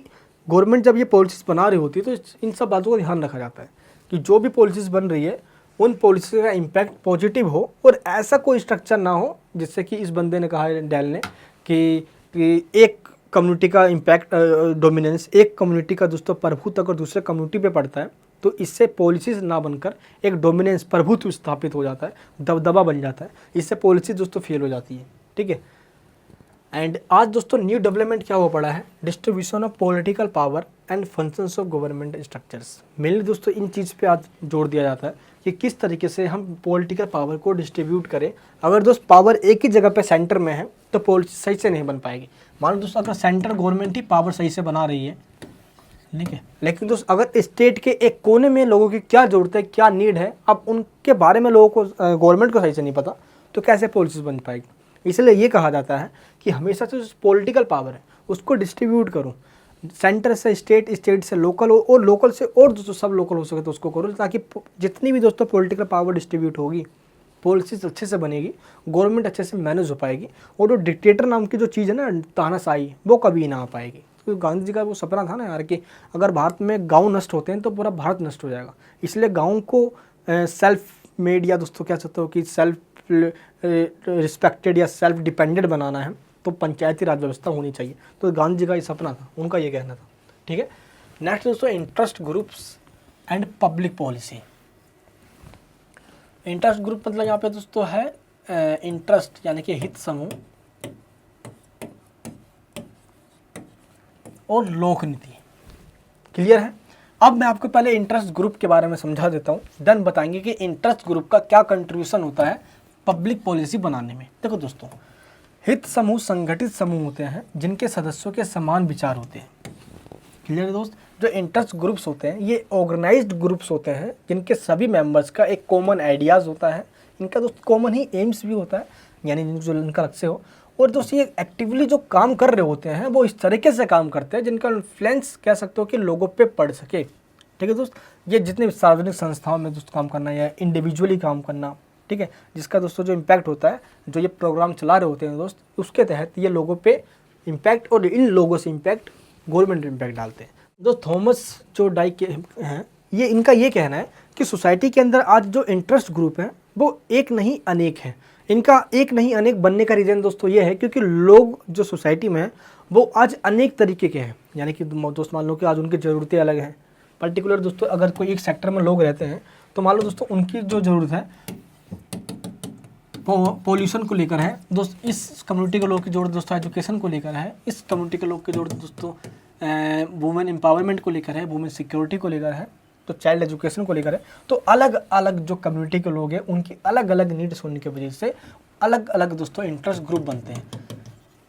गवर्नमेंट जब ये पॉलिसीज़ बना रही होती है तो इन सब बातों का ध्यान रखा जाता है कि जो भी पॉलिसीज़ बन रही है उन पॉलिसी का इम्पैक्ट पॉजिटिव हो और ऐसा कोई स्ट्रक्चर ना हो जिससे कि इस बंदे ने कहा है डेल ने कि एक कम्युनिटी का इम्पैक्ट डोमिनेंस, एक कम्युनिटी का दोस्तों प्रभुत्व अगर दूसरे कम्युनिटी पे पड़ता है तो इससे पॉलिसीज़ ना बनकर एक डोमिनेंस प्रभुत्व स्थापित हो जाता है, दबदबा बन जाता है। इससे पॉलिसी दोस्तों फेल हो जाती है, ठीक है। एंड आज दोस्तों न्यू डेवलपमेंट क्या हुआ पड़ा है, distribution of political power and functions of government structures. Mainly दोस्तों इन चीज़ पे आज जोर दिया जाता है कि किस तरीके से हम पॉलिटिकल पावर को डिस्ट्रीब्यूट करें। अगर दोस्त पावर एक ही जगह पे सेंटर में है तो पॉलिसी सही से नहीं बन पाएगी। मान लो दोस्तों अगर सेंट्रल गवर्नमेंट ही पावर सही से बना रही है, ठीक है, लेकिन दोस्त अगर स्टेट के एक कोने में लोगों की क्या ज़रूरत है, क्या नीड है, अब उनके बारे में लोगों को गवर्नमेंट को सही से नहीं पता, तो कैसे पॉलिसीज बन पाएगी। इसलिए ये कहा जाता है कि हमेशा से पॉलिटिकल पावर है उसको डिस्ट्रीब्यूट करो, सेंटर से स्टेट, स्टेट से लोकल हो और लोकल से और दोस्तों सब लोकल हो सके तो उसको करो, ताकि जितनी भी दोस्तों पॉलिटिकल पावर डिस्ट्रीब्यूट होगी पॉलिसीज अच्छे से बनेगी, गवर्नमेंट अच्छे से मैनेज हो पाएगी और वो डिक्टेटर नाम की जो चीज़ है ना, तानाशाही, वो कभी ना आ पाएगी। तो गांधी जी का वो सपना था ना यार कि अगर भारत में गांव नष्ट होते हैं तो पूरा भारत नष्ट हो जाएगा। इसलिए गांव को सेल्फ मेड या दोस्तों कह सकते हो कि सेल्फ रिस्पेक्टेड या सेल्फ डिपेंडेंट बनाना है तो पंचायती राज व्यवस्था होनी चाहिए। तो गांधी जी का ये सपना था, उनका ये कहना था, ठीक है। नेक्स्ट दोस्तों interest groups and public policy. Interest group मतलब यहाँ पे दोस्तों है इंटरेस्ट यानी कि हित समूह और लोक नीति। क्लियर है। अब मैं आपको पहले इंटरेस्ट ग्रुप के बारे में समझा देता हूँ, देन बताएंगे कि इंटरेस्ट ग्रुप का क्या कंट्रीब्यूशन होता है पब्लिक पॉलिसी बनाने में। देखो दोस्तों, हित समूह संगठित समूह होते हैं जिनके सदस्यों के समान विचार होते हैं। क्लियर है दोस्त। जो इंटरेस्ट ग्रुप्स होते हैं ये ऑर्गेनाइज्ड ग्रुप्स होते हैं जिनके सभी मेंबर्स का एक कॉमन आइडियाज़ होता है, इनका दोस्त कॉमन ही एम्स भी होता है, यानी जो इनका लक्ष्य हो। और दोस्तों ये एक्टिवली जो काम कर रहे होते हैं वो इस तरीके से काम करते हैं जिनका इन्फ्लुएंस कह सकते हो कि लोगों पे पड़ सके। ठीक है दोस्त, ये जितने सार्वजनिक संस्थाओं में दोस्त काम करना या इंडिविजुअली काम करना, ठीक है, जिसका दोस्तों जो इम्पैक्ट होता है, जो ये प्रोग्राम चला रहे होते हैं दोस्त, उसके तहत ये लोगों पे इम्पैक्ट और इन लोगों से इम्पैक्ट गवर्नमेंट इम्पैक्ट डालते हैं। दोस्त थॉमस जो डाई के हैं, ये इनका ये कहना है कि सोसाइटी के अंदर आज जो इंटरेस्ट ग्रुप हैं वो एक नहीं अनेक हैं। इनका एक नहीं अनेक बनने का रीज़न दोस्तों ये है क्योंकि लोग जो सोसाइटी में हैं वो आज अनेक तरीके के हैं। यानी कि दोस्त मान लो कि आज उनकी ज़रूरतें अलग हैं। पर्टिकुलर दोस्तों अगर कोई एक सेक्टर में लोग रहते हैं तो मान लो दोस्तों उनकी जो ज़रूरत है पोल्यूशन को लेकर है दोस्त, इस कम्युनिटी के लोग की ज़रूरत दोस्तों एजुकेशन को लेकर है, इस कम्युनिटी के लोग की ज़रूरत दोस्तों वुमेन एम्पावरमेंट को लेकर है, वुमेन सिक्योरिटी को लेकर है, तो चाइल्ड एजुकेशन को लेकर है। तो अलग अलग जो कम्युनिटी के लोग हैं उनकी अलग अलग नीड्स होने की वजह से अलग अलग दोस्तों इंटरेस्ट ग्रुप बनते हैं।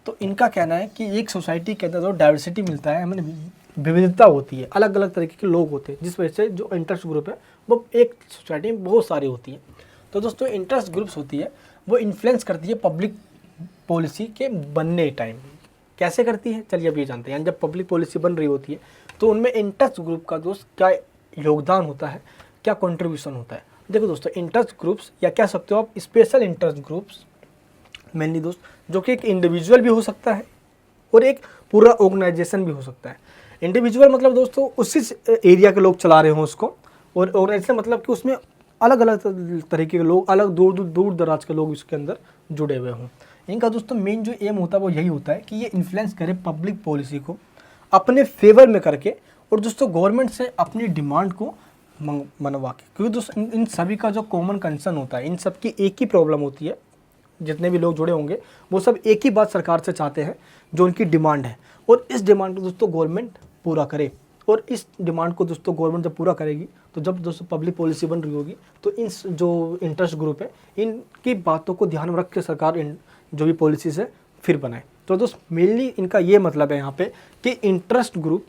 तो इनका कहना है कि एक सोसाइटी के अंदर जो डाइवर्सिटी मिलता है, हमें विविधता होती है, अलग अलग तरीके के लोग होते हैं, जिस वजह से जो इंटरेस्ट ग्रुप है वो एक सोसाइटी में बहुत सारी होती है। तो दोस्तों इंटरेस्ट ग्रुप्स होती है वो इन्फ्लुएंस करती है पब्लिक पॉलिसी के बनने टाइम। कैसे करती है चलिए अब ये जानते हैं। जब पब्लिक पॉलिसी बन रही होती है तो उनमें इंटरेस्ट ग्रुप का दोस्त क्या योगदान होता है, क्या कंट्रीब्यूशन होता है। देखो दोस्तों, इंटरेस्ट ग्रुप्स या कह सकते हो आप स्पेशल इंटरेस्ट ग्रुप्स मेनली दोस्त, जो कि एक इंडिविजुअल भी हो सकता है और एक पूरा ऑर्गेनाइजेशन भी हो सकता है। इंडिविजुअल मतलब दोस्तों उसी एरिया के लोग चला रहे हों उसको, और ऑर्गेनाइजेशन मतलब कि उसमें अलग अलग तरीके के लोग, अलग दूर दराज के लोग इसके अंदर जुड़े हुए हों। इनका दोस्तों मेन जो एम होता है वो यही होता है कि ये इन्फ्लुएंस करे पब्लिक पॉलिसी को अपने फेवर में करके, और दोस्तों गवर्नमेंट से अपनी डिमांड को मनवा के। क्योंकि दोस्तों इन सभी का जो कॉमन कंसर्न होता है, इन सब की एक ही प्रॉब्लम होती है, जितने भी लोग जुड़े होंगे वो सब एक ही बात सरकार से चाहते हैं, जो उनकी डिमांड है, और इस डिमांड को दोस्तों गवर्नमेंट पूरा करे। और इस डिमांड को दोस्तों गवर्नमेंट जब पूरा करेगी, तो जब दोस्तों पब्लिक पॉलिसी बन रही होगी, तो इन जो इंटरेस्ट ग्रुप है इनकी बातों को ध्यान में रख के सरकार जो भी पॉलिसीज है फिर बनाए। तो दोस्त मेनली इनका ये मतलब है यहाँ पे कि इंटरेस्ट ग्रुप,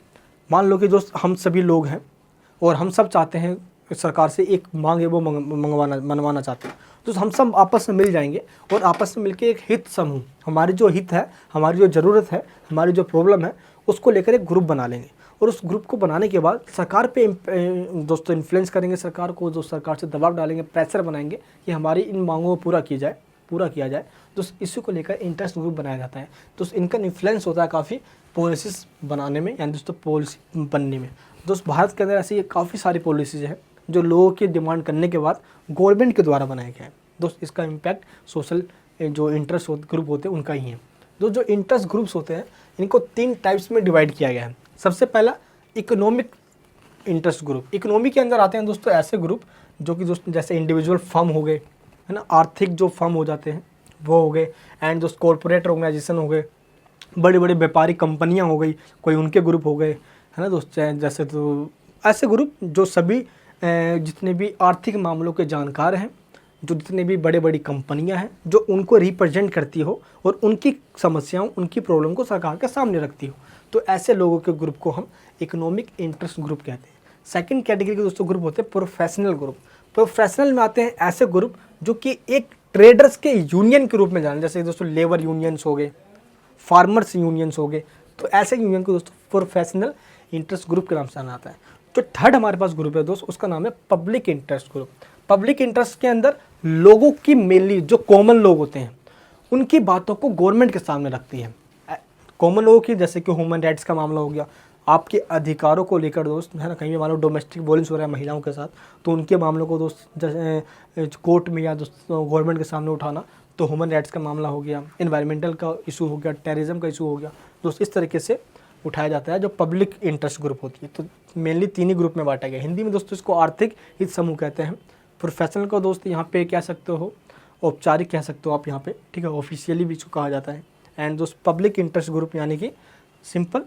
मान लो कि दोस्त हम सभी लोग हैं और हम सब चाहते हैं सरकार से एक मांग है वो मनवाना चाहते हैं, तो हम सब आपस में मिल जाएंगे और आपस में मिलके एक हित समूह, हमारी जो हित है, हमारी जो ज़रूरत है, हमारी जो प्रॉब्लम है, उसको लेकर एक ग्रुप बना लेंगे। और उस ग्रुप को बनाने के बाद सरकार पे दोस्तों इन्फ्लुएंस करेंगे सरकार को, जो सरकार से दबाव डालेंगे, प्रेशर बनाएंगे कि हमारी इन मांगों को पूरा किया जाए। तो इसी को लेकर इंटरेस्ट ग्रुप बनाया जाता है। तो इनका इन्फ्लुएंस होता है काफ़ी पॉलिसीज़ बनाने में, यानी दोस्तों पॉलिसी बनने में। दोस्त भारत के अंदर ऐसी काफ़ी सारी पॉलिसीज़ हैं जो लोगों की डिमांड करने के बाद गवर्नमेंट के द्वारा बनाए गए हैं। दोस्त इसका इम्पैक्ट सोशल जो इंटरेस्ट ग्रुप होते हैं उनका ही है। जो इंटरेस्ट ग्रुप्स होते हैं इनको 3 टाइप्स में डिवाइड किया गया है। सबसे पहला इकोनॉमिक इंटरेस्ट ग्रुप। इकोनॉमी के अंदर आते हैं दोस्तों ऐसे ग्रुप जो कि दोस्तों जैसे इंडिविजुअल फर्म हो गए, है ना, आर्थिक जो फर्म हो जाते हैं वो हो गए, एंड दोस्त कॉरपोरेट ऑर्गेनाइजेशन हो गए, बड़ी बड़ी व्यापारिक कंपनियां हो गई, कोई उनके ग्रुप हो गए, है ना दोस्त। जैसे तो ऐसे ग्रुप जो सभी जितने भी आर्थिक मामलों के जानकार हैं, जो जितने भी बड़े बड़ी कंपनियां हैं जो उनको रिप्रेजेंट करती हो और उनकी समस्याओं, उनकी प्रॉब्लम को सरकार के सामने रखती हो, तो ऐसे लोगों के ग्रुप को हम इकोनॉमिक इंटरेस्ट ग्रुप कहते हैं। सेकंड कैटेगरी के दोस्तों ग्रुप होते हैं प्रोफेशनल ग्रुप। प्रोफेशनल में आते हैं ऐसे ग्रुप जो कि एक ट्रेडर्स के यूनियन के रूप में जाने, जैसे दोस्तों लेबर यूनियंस हो गए, फार्मर्स यूनियंस हो गए, तो ऐसे यूनियन को दोस्तों प्रोफेशनल इंटरेस्ट ग्रुप के नाम से जाना आता है। जो थर्ड हमारे पास ग्रुप है दोस्त, उसका नाम है public interest group. Public interest के अंदर लोगों की मेनली जो कॉमन लोग होते हैं उनकी बातों को गवर्नमेंट के सामने रखती है। कॉमन लोगों की, जैसे कि ह्यूमन राइट्स का मामला हो गया, आपके अधिकारों को लेकर दोस्त, है ना, कहीं भी मान लो डोमेस्टिक वॉयलेंस हो रहा है महिलाओं के साथ, तो उनके मामलों को दोस्त जैसे कोर्ट में या दोस्त गवर्नमेंट के सामने उठाना, तो ह्यूमन राइट्स का मामला हो गया, एनवायरमेंटल का इशू हो गया, टेररिज्म का इशू हो गया, दोस्त इस तरीके से उठाया जाता है जो पब्लिक इंटरेस्ट ग्रुप होती है। तो मेनली 3 ही ग्रुप में बांटा गया। हिंदी में दोस्तों इसको आर्थिक हित समूह कहते हैं। प्रोफेशनल को दोस्त यहाँ पे कह सकते हो, औपचारिक कह सकते हो आप यहाँ पे, ठीक है, ऑफिशियली भी इसको कहा जाता है। एंड दोस्त पब्लिक इंटरेस्ट ग्रुप यानी कि सिंपल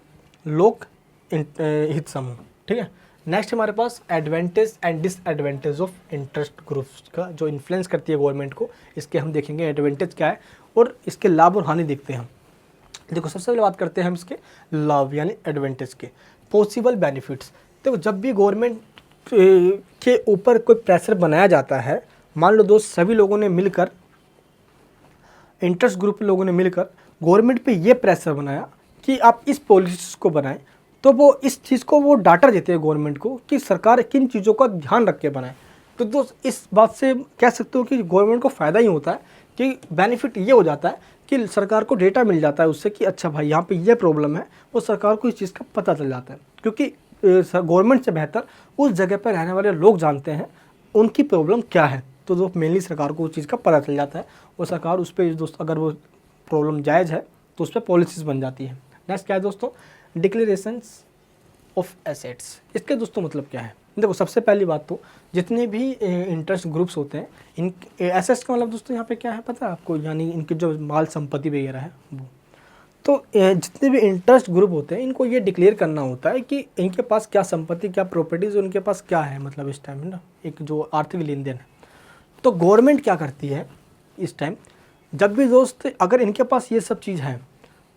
लोक हित समूह, ठीक है। नेक्स्ट हमारे पास advantage and disadvantage of interest groups का जो इन्फ्लुएंस करती है गवर्नमेंट को, इसके हम देखेंगे एडवांटेज क्या है और इसके लाभ और हानि देखते हैं हम। देखो सबसे पहले बात करते हैं हम इसके लाभ यानी एडवांटेज के। Possible benefits. देखो जब भी गवर्नमेंट के ऊपर कोई प्रेशर बनाया जाता है, मान लो दोस्त सभी लोगों ने मिलकर, इंटरेस्ट ग्रुप लोगों ने मिलकर गवर्नमेंट पे ये प्रेशर बनाया कि आप इस पॉलिसीज को बनाएं, तो वो इस चीज़ को वो डाटा देते हैं गवर्नमेंट को कि सरकार किन चीज़ों का ध्यान रख के बनाए। तो दोस्त इस बात से कह सकते हो कि गवर्नमेंट को फ़ायदा ही होता है कि बेनिफिट ये हो जाता है कि सरकार को डेटा मिल जाता है उससे कि अच्छा भाई यहाँ पे ये प्रॉब्लम है, वो सरकार को इस चीज़ का पता चल जाता है, क्योंकि गवर्नमेंट से बेहतर उस जगह पर रहने वाले लोग जानते हैं उनकी प्रॉब्लम क्या है। तो जो मेनली सरकार को उस चीज़ का पता चल जाता है और सरकार उस पर दोस्त अगर वो प्रॉब्लम जायज़ है तो उस पर पॉलिसीज़ बन जाती है। नेक्स्ट क्या है दोस्तों, डिक्लेरेशंस ऑफ एसेट्स। इसके दोस्तों मतलब क्या है? देखो सबसे पहली बात तो जितने भी इंटरेस्ट ग्रुप्स होते हैं, इन एसेट्स का मतलब दोस्तों यहाँ पे क्या है पता है आपको, यानी इनकी जो माल संपत्ति वगैरह है वो। तो जितने भी इंटरेस्ट ग्रुप होते हैं इनको ये डिक्लेयर करना होता है कि इनके पास क्या संपत्ति, क्या प्रॉपर्टीज, उनके पास क्या है, मतलब इस टाइम है ना एक जो आर्थिक लेन देन है। तो गवर्नमेंट क्या करती है इस टाइम, जब भी दोस्त अगर इनके पास ये सब चीज़ है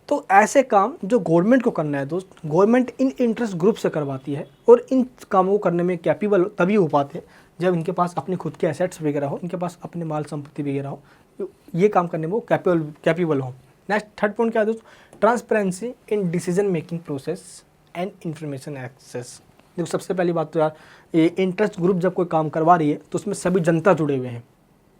तो ऐसे काम जो गवर्नमेंट को करना है दोस्त, गवर्नमेंट इन इंटरेस्ट ग्रुप से करवाती है और इन कामों को करने में कैपेबल तभी हो पाते हैं जब इनके पास अपने खुद के एसेट्स वगैरह हो, इनके पास अपने माल संपत्ति वगैरह हो, ये काम करने में वो कैपेबल हो। नेक्स्ट थर्ड पॉइंट क्या है दोस्त, transparency in decision making process and information access. देखो सबसे पहली बात तो यार ये इंटरेस्ट ग्रुप जब कोई काम करवा रही है तो उसमें सभी जनता जुड़े हुए हैं,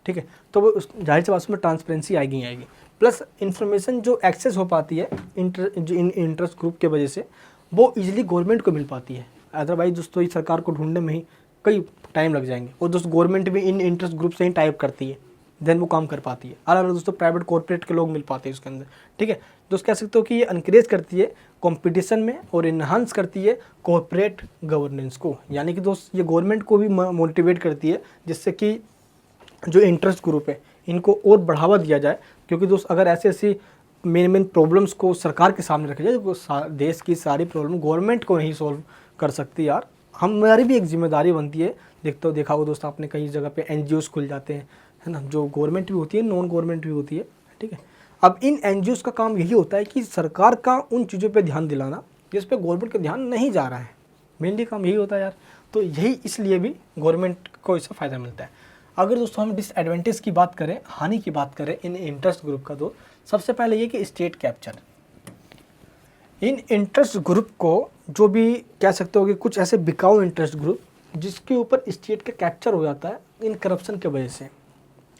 ठीक है, तो वो जाहिर सी बात उसमें ट्रांसपेरेंसी आएगी। प्लस इन्फॉर्मेशन जो एक्सेस हो पाती है इन इंटरेस्ट ग्रुप के वजह से वो इजीली गवर्नमेंट को मिल पाती है। अदरवाइज दोस्तों इस सरकार को ढूंढने में ही कई टाइम लग जाएंगे, और दोस्तों गवर्नमेंट भी इन इंटरेस्ट ग्रुप से ही टाइप करती है, देन वो काम कर पाती है। अलग अलग दोस्तों प्राइवेट कॉर्पोरेट के लोग मिल पाते हैं उसके अंदर, ठीक है। दोस्त कह सकते हो कि ये इनक्रेज करती है कंपटीशन में और इन्हांस करती है कॉर्पोरेट गवर्नेंस को, यानी कि दोस्त ये गवर्नमेंट को भी मोटिवेट करती है जिससे कि जो इंटरेस्ट ग्रुप है इनको और बढ़ावा दिया जाए। क्योंकि दोस्त अगर ऐसी मेन प्रॉब्लम्स को सरकार के सामने रखा जाए तो देश की सारी प्रॉब्लम गवर्नमेंट को नहीं सॉल्व कर सकती यार, हमारी भी एक जिम्मेदारी बनती है। देखा होगा दोस्त आपने कई जगह पे NGOs खुल जाते हैं, है ना, जो गवर्नमेंट भी होती है नॉन गवर्नमेंट भी होती है, ठीक है। अब इन NGOs का काम यही होता है कि सरकार का उन चीज़ों पे ध्यान दिलाना जिस पे गवर्नमेंट का ध्यान नहीं जा रहा है, मेनली काम यही होता है यार। तो यही इसलिए भी गवर्नमेंट को इससे फ़ायदा मिलता है। अगर दोस्तों हम डिसएडवांटेज की बात करें, हानि की बात करें इन इंटरेस्ट ग्रुप का, तो सबसे पहले ये कि स्टेट कैप्चर। इन इंटरेस्ट ग्रुप को जो भी कह सकते हो कि कुछ ऐसे बिकाऊ इंटरेस्ट ग्रुप जिसके ऊपर स्टेट का कैप्चर हो जाता है इन करप्शन के वजह से।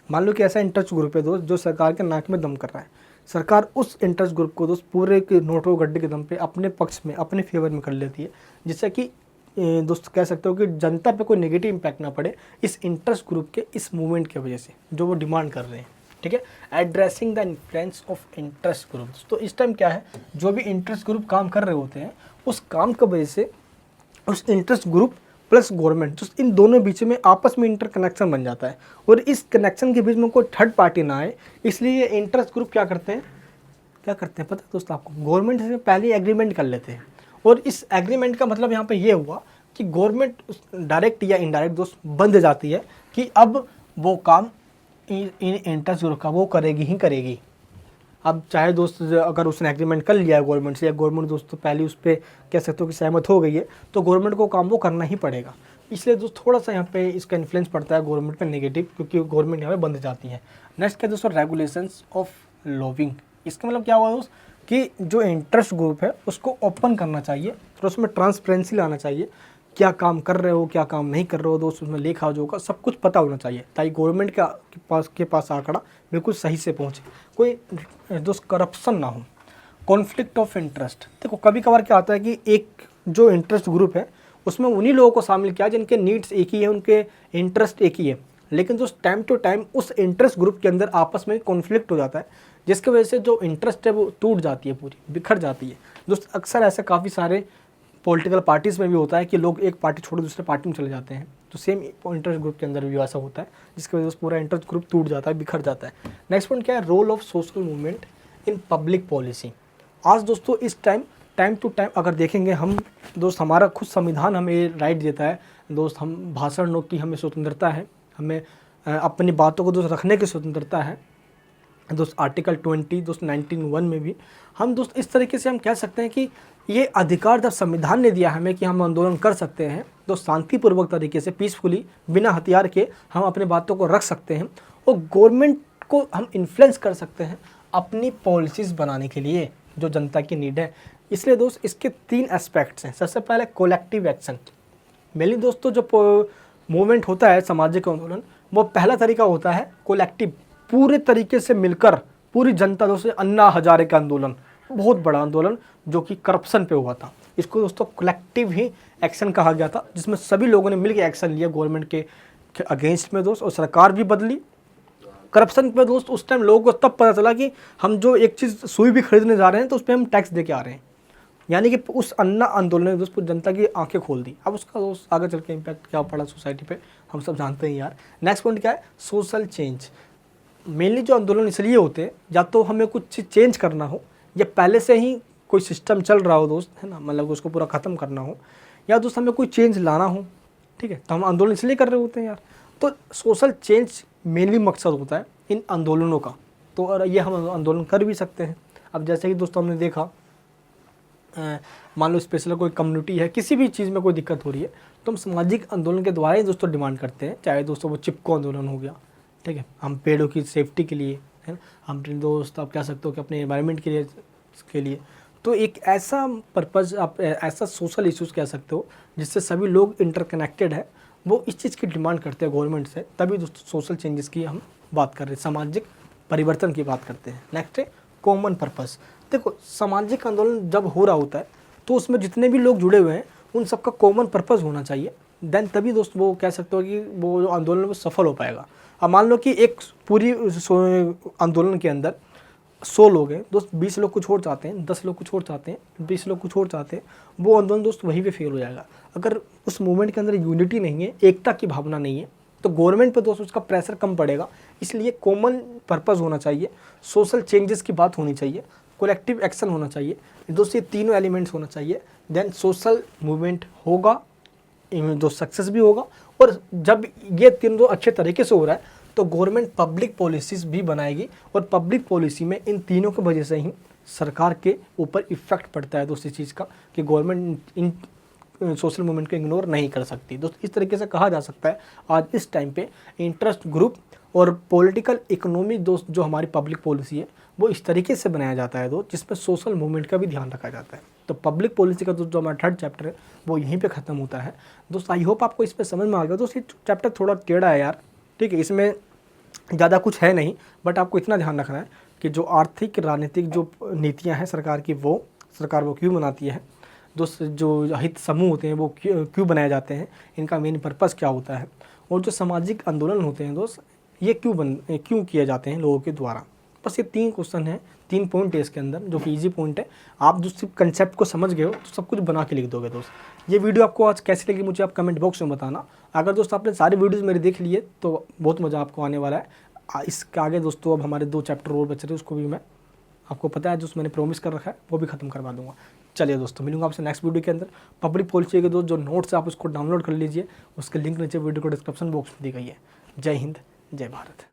मान लो कि ऐसा इंटरेस्ट ग्रुप है दोस्त जो सरकार के नाक में दम कर रहा है, सरकार उस इंटरेस्ट ग्रुप को दोस्त पूरे के नोटों गड्ढे के दम पे अपने पक्ष में अपने फेवर में कर लेती है, जिससे कि दोस्त कह सकते हो कि जनता पे कोई नेगेटिव इम्पैक्ट ना पड़े इस इंटरेस्ट ग्रुप के इस मूवमेंट की वजह से जो वो डिमांड कर रहे हैं, ठीक है। Addressing the influence of interest group. तो इस टाइम क्या है, जो भी इंटरेस्ट ग्रुप काम कर रहे होते हैं उस काम की वजह से उस इंटरेस्ट ग्रुप प्लस गवर्नमेंट तो इन दोनों बीच में आपस में इंटरकनेक्शन बन जाता है, और इस कनेक्शन के बीच में कोई थर्ड पार्टी ना आए, इसलिए ये इंटरेस्ट ग्रुप क्या करते हैं पता है दोस्त आपको, गवर्नमेंट से पहले एग्रीमेंट कर लेते हैं। और इस एग्रीमेंट का मतलब यहाँ पे ये हुआ कि गवर्नमेंट डायरेक्ट या इनडायरेक्ट दोस्त बंध जाती है कि अब वो काम इन इंटरेस्ट ग्रुप का वो करेगी ही करेगी। अब चाहे दोस्त अगर उसने एग्रीमेंट कर लिया है गवर्नमेंट से, या गवर्नमेंट दोस्त पहले उस पर कह सकते हो कि सहमत हो गई है, तो गवर्नमेंट को काम वो करना ही पड़ेगा। इसलिए दोस्त थोड़ा सा यहाँ पे इसका इन्फ्लुएंस पड़ता है गवर्नमेंट पे नेगेटिव, क्योंकि गवर्नमेंट यहाँ पे बंध जाती है। नेक्स्ट क्या दोस्तों, रेगुलेशंस ऑफ लॉबिंग। इसका मतलब क्या हुआ दोस्त कि जो इंटरेस्ट ग्रुप है उसको ओपन करना चाहिए, तो उसमें ट्रांसपेरेंसी लाना चाहिए, क्या काम कर रहे हो क्या काम नहीं कर रहे हो दोस्त, उसमें लेखा जोखा सब कुछ पता होना चाहिए, ताकि गवर्नमेंट के पास आंकड़ा बिल्कुल सही से पहुँचे, कोई दोस्त करप्शन ना हो। कॉन्फ्लिक्ट ऑफ इंटरेस्ट, देखो कभी कभार क्या आता है कि एक जो इंटरेस्ट ग्रुप है उसमें उन्हीं लोगों को शामिल किया जिनके नीड्स एक ही है, उनके इंटरेस्ट एक ही है, लेकिन जो टाइम टू टाइम उस इंटरेस्ट ग्रुप के अंदर आपस में कॉन्फ्लिक्ट हो जाता है, जिसकी वजह से जो इंटरेस्ट है वो टूट जाती है, पूरी बिखर जाती है। दोस्त अक्सर ऐसे काफ़ी सारे पॉलिटिकल पार्टीज़ में भी होता है कि लोग एक पार्टी छोड़ दूसरे पार्टी में चले जाते हैं, तो सेम इंटरेस्ट ग्रुप के अंदर भी ऐसा होता है, जिसकी वजह से पूरा इंटरेस्ट ग्रुप टूट जाता है, बिखर जाता है। नेक्स्ट पॉइंट क्या है, role of social movement in public policy. आज दोस्तों इस टाइम टू टाइम अगर देखेंगे हम दोस्त, हमारा खुद संविधान हमें राइट देता है दोस्त, हम भाषण की हमें स्वतंत्रता है, हमें अपनी बातों को दोस्त रखने की स्वतंत्रता है दोस्त। आर्टिकल 20 दोस्त 19(1) में भी हम दोस्त इस तरीके से हम कह सकते हैं कि ये अधिकार जब संविधान ने दिया हमें कि हम आंदोलन कर सकते हैं, तो शांतिपूर्वक तरीके से पीसफुली बिना हथियार के हम अपनी बातों को रख सकते हैं, और गवर्नमेंट को हम इन्फ्लुएंस कर सकते हैं अपनी पॉलिसीज़ बनाने के लिए जो जनता की नीड है। इसलिए दोस्त इसके 3 एस्पेक्ट्स हैं। सबसे पहले कोलेक्टिव एक्शन। मेनली दोस्तों जो मूवमेंट होता है सामाजिक आंदोलन, वो पहला तरीका होता है कोलेक्टिव, पूरे तरीके से मिलकर पूरी जनता दोस्तों। अन्ना हजारे का आंदोलन बहुत बड़ा आंदोलन जो कि करप्शन पे हुआ था, इसको दोस्तों कलेक्टिव ही एक्शन कहा गया था, जिसमें सभी लोगों ने मिलकर एक्शन लिया गवर्नमेंट के अगेंस्ट में दोस्त, और सरकार भी बदली करप्शन पे दोस्त। उस टाइम लोगों को तब पता चला कि हम जो एक चीज़ सुई भी खरीदने जा रहे हैं तो उस पर हम टैक्स दे के आ रहे हैं, यानी कि उस अन्ना आंदोलन ने दोस्त जनता की आंखें खोल दी। अब उसका दोस्त आगे चल के इम्पैक्ट क्या पड़ा सोसाइटी पे हम सब जानते हैं यार। नेक्स्ट पॉइंट क्या है, सोशल चेंज। मेनली जो आंदोलन इसलिए होते हैं, या तो हमें कुछ चीज़ चेंज करना हो, या पहले से ही कोई सिस्टम चल रहा हो दोस्त, है ना, मतलब उसको पूरा ख़त्म करना हो, या दोस्त हमें कोई चेंज लाना हो, ठीक है, तो हम आंदोलन इसलिए कर रहे होते हैं यार। तो सोशल चेंज मेनली मकसद होता है इन आंदोलनों का, तो ये हम आंदोलन कर भी सकते हैं। अब जैसे कि दोस्तों हमने देखा, मान लो स्पेशल कोई कम्युनिटी है, किसी भी चीज़ में कोई दिक्कत हो रही है, तो हम सामाजिक आंदोलन के द्वारा ही दोस्तों डिमांड करते हैं। चाहे दोस्तों वो चिपको आंदोलन हो गया, ठीक है, हम पेड़ों की सेफ्टी के लिए, है ना, हम दोस्त आप कह सकते हो कि अपने एनवायरनमेंट के लिए तो एक ऐसा पर्पज़, आप ऐसा सोशल इश्यूज़ कह सकते हो जिससे सभी लोग इंटरकनेक्टेड है, वो इस चीज़ की डिमांड करते हैं गवर्नमेंट से, तभी दोस्तों सोशल चेंजेस की हम बात कर रहे हैं, सामाजिक परिवर्तन की बात करते हैं। नेक्स्ट है कॉमन पर्पस। देखो सामाजिक आंदोलन जब हो रहा होता है तो उसमें जितने भी लोग जुड़े हुए हैं उन सबका कॉमन पर्पस होना चाहिए, देन तभी दोस्त वो कह सकते हो कि वो जो आंदोलन वो सफल हो पाएगा। अब मान लो कि एक पूरी आंदोलन के अंदर 100 लोग हैं दोस्त, 20 लोग कुछ और चाहते हैं, 10 लोग कुछ और चाहते हैं, 20 लोग कुछ और चाहते हैं, वो आंदोलन दोस्त वहीं पे फेल हो जाएगा। अगर उस मूवमेंट के अंदर यूनिटी नहीं है, एकता की भावना नहीं है, तो गवर्नमेंट पे दोस्त उसका प्रेशर कम पड़ेगा। इसलिए कॉमन पर्पस होना चाहिए, सोशल चेंजेस की बात होनी चाहिए, कलेक्टिव एक्शन होना चाहिए, दोस्त ये तीनों एलिमेंट्स होना चाहिए, देन सोशल मूवमेंट होगा, जो सक्सेस भी होगा। और जब ये तीनों अच्छे तरीके से हो रहा है तो गवर्नमेंट पब्लिक पॉलिसीज़ भी बनाएगी, और पब्लिक पॉलिसी में इन तीनों की वजह से ही सरकार के ऊपर इफेक्ट पड़ता है दोस्त इस चीज़ का, कि गवर्नमेंट इन सोशल मूवमेंट को इग्नोर नहीं कर सकती। दोस्त इस तरीके से कहा जा सकता है आज इस टाइम पे इंटरेस्ट ग्रुप और पॉलिटिकल इकोनॉमी दोस्त जो हमारी पब्लिक पॉलिसी है वो इस तरीके से बनाया जाता है दोस्त, जिसमें सोशल मूवमेंट का भी ध्यान रखा जाता है। तो पब्लिक पॉलिसी का जो हमारा 3rd चैप्टर है वो यहीं पे ख़त्म होता है दोस्त। आई होप आपको इस पर समझ में आ गया दोस्त। ये चैप्टर थोड़ा टेढ़ा है यार, ठीक है, इसमें ज़्यादा कुछ है नहीं, बट आपको इतना ध्यान रखना है कि जो आर्थिक राजनीतिक जो नीतियाँ हैं सरकार की, वो सरकार वो क्यों बनाती है दोस्त, जो हित समूह होते हैं वो क्यों बनाए जाते हैं, इनका मेन पर्पस क्या होता है, और जो सामाजिक आंदोलन होते हैं दोस्त ये क्यों किए जाते हैं लोगों के द्वारा। बस ये 3 क्वेश्चन है, 3 पॉइंट है इसके अंदर, जो कि ईजी पॉइंट है। आप जो सिर्फ कंसेप्ट को समझ गए हो तो सब कुछ बना के लिख दोगे दोस्त। ये वीडियो आपको आज कैसी लगी मुझे आप कमेंट बॉक्स में बताना। अगर दोस्त आपने सारी वीडियोज़ मेरे देख लिए तो बहुत मज़ा आपको आने वाला है। इसके आगे दोस्तों अब हमारे 2 चैप्टर और बच रहे हैं, उसको भी मैं आपको पता है जो मैंने प्रॉमिस कर रखा है वो भी खत्म करवा दूंगा। चलिए दोस्तों, मिलूंगा आपसे नेक्स्ट वीडियो के अंदर। पब्लिक पॉलिसी के दोस्त जो नोट्स है आप उसको डाउनलोड कर लीजिए, उसके लिंक नीचे वीडियो को डिस्क्रिप्शन बॉक्स में दी गई है। जय हिंद, जय भारत।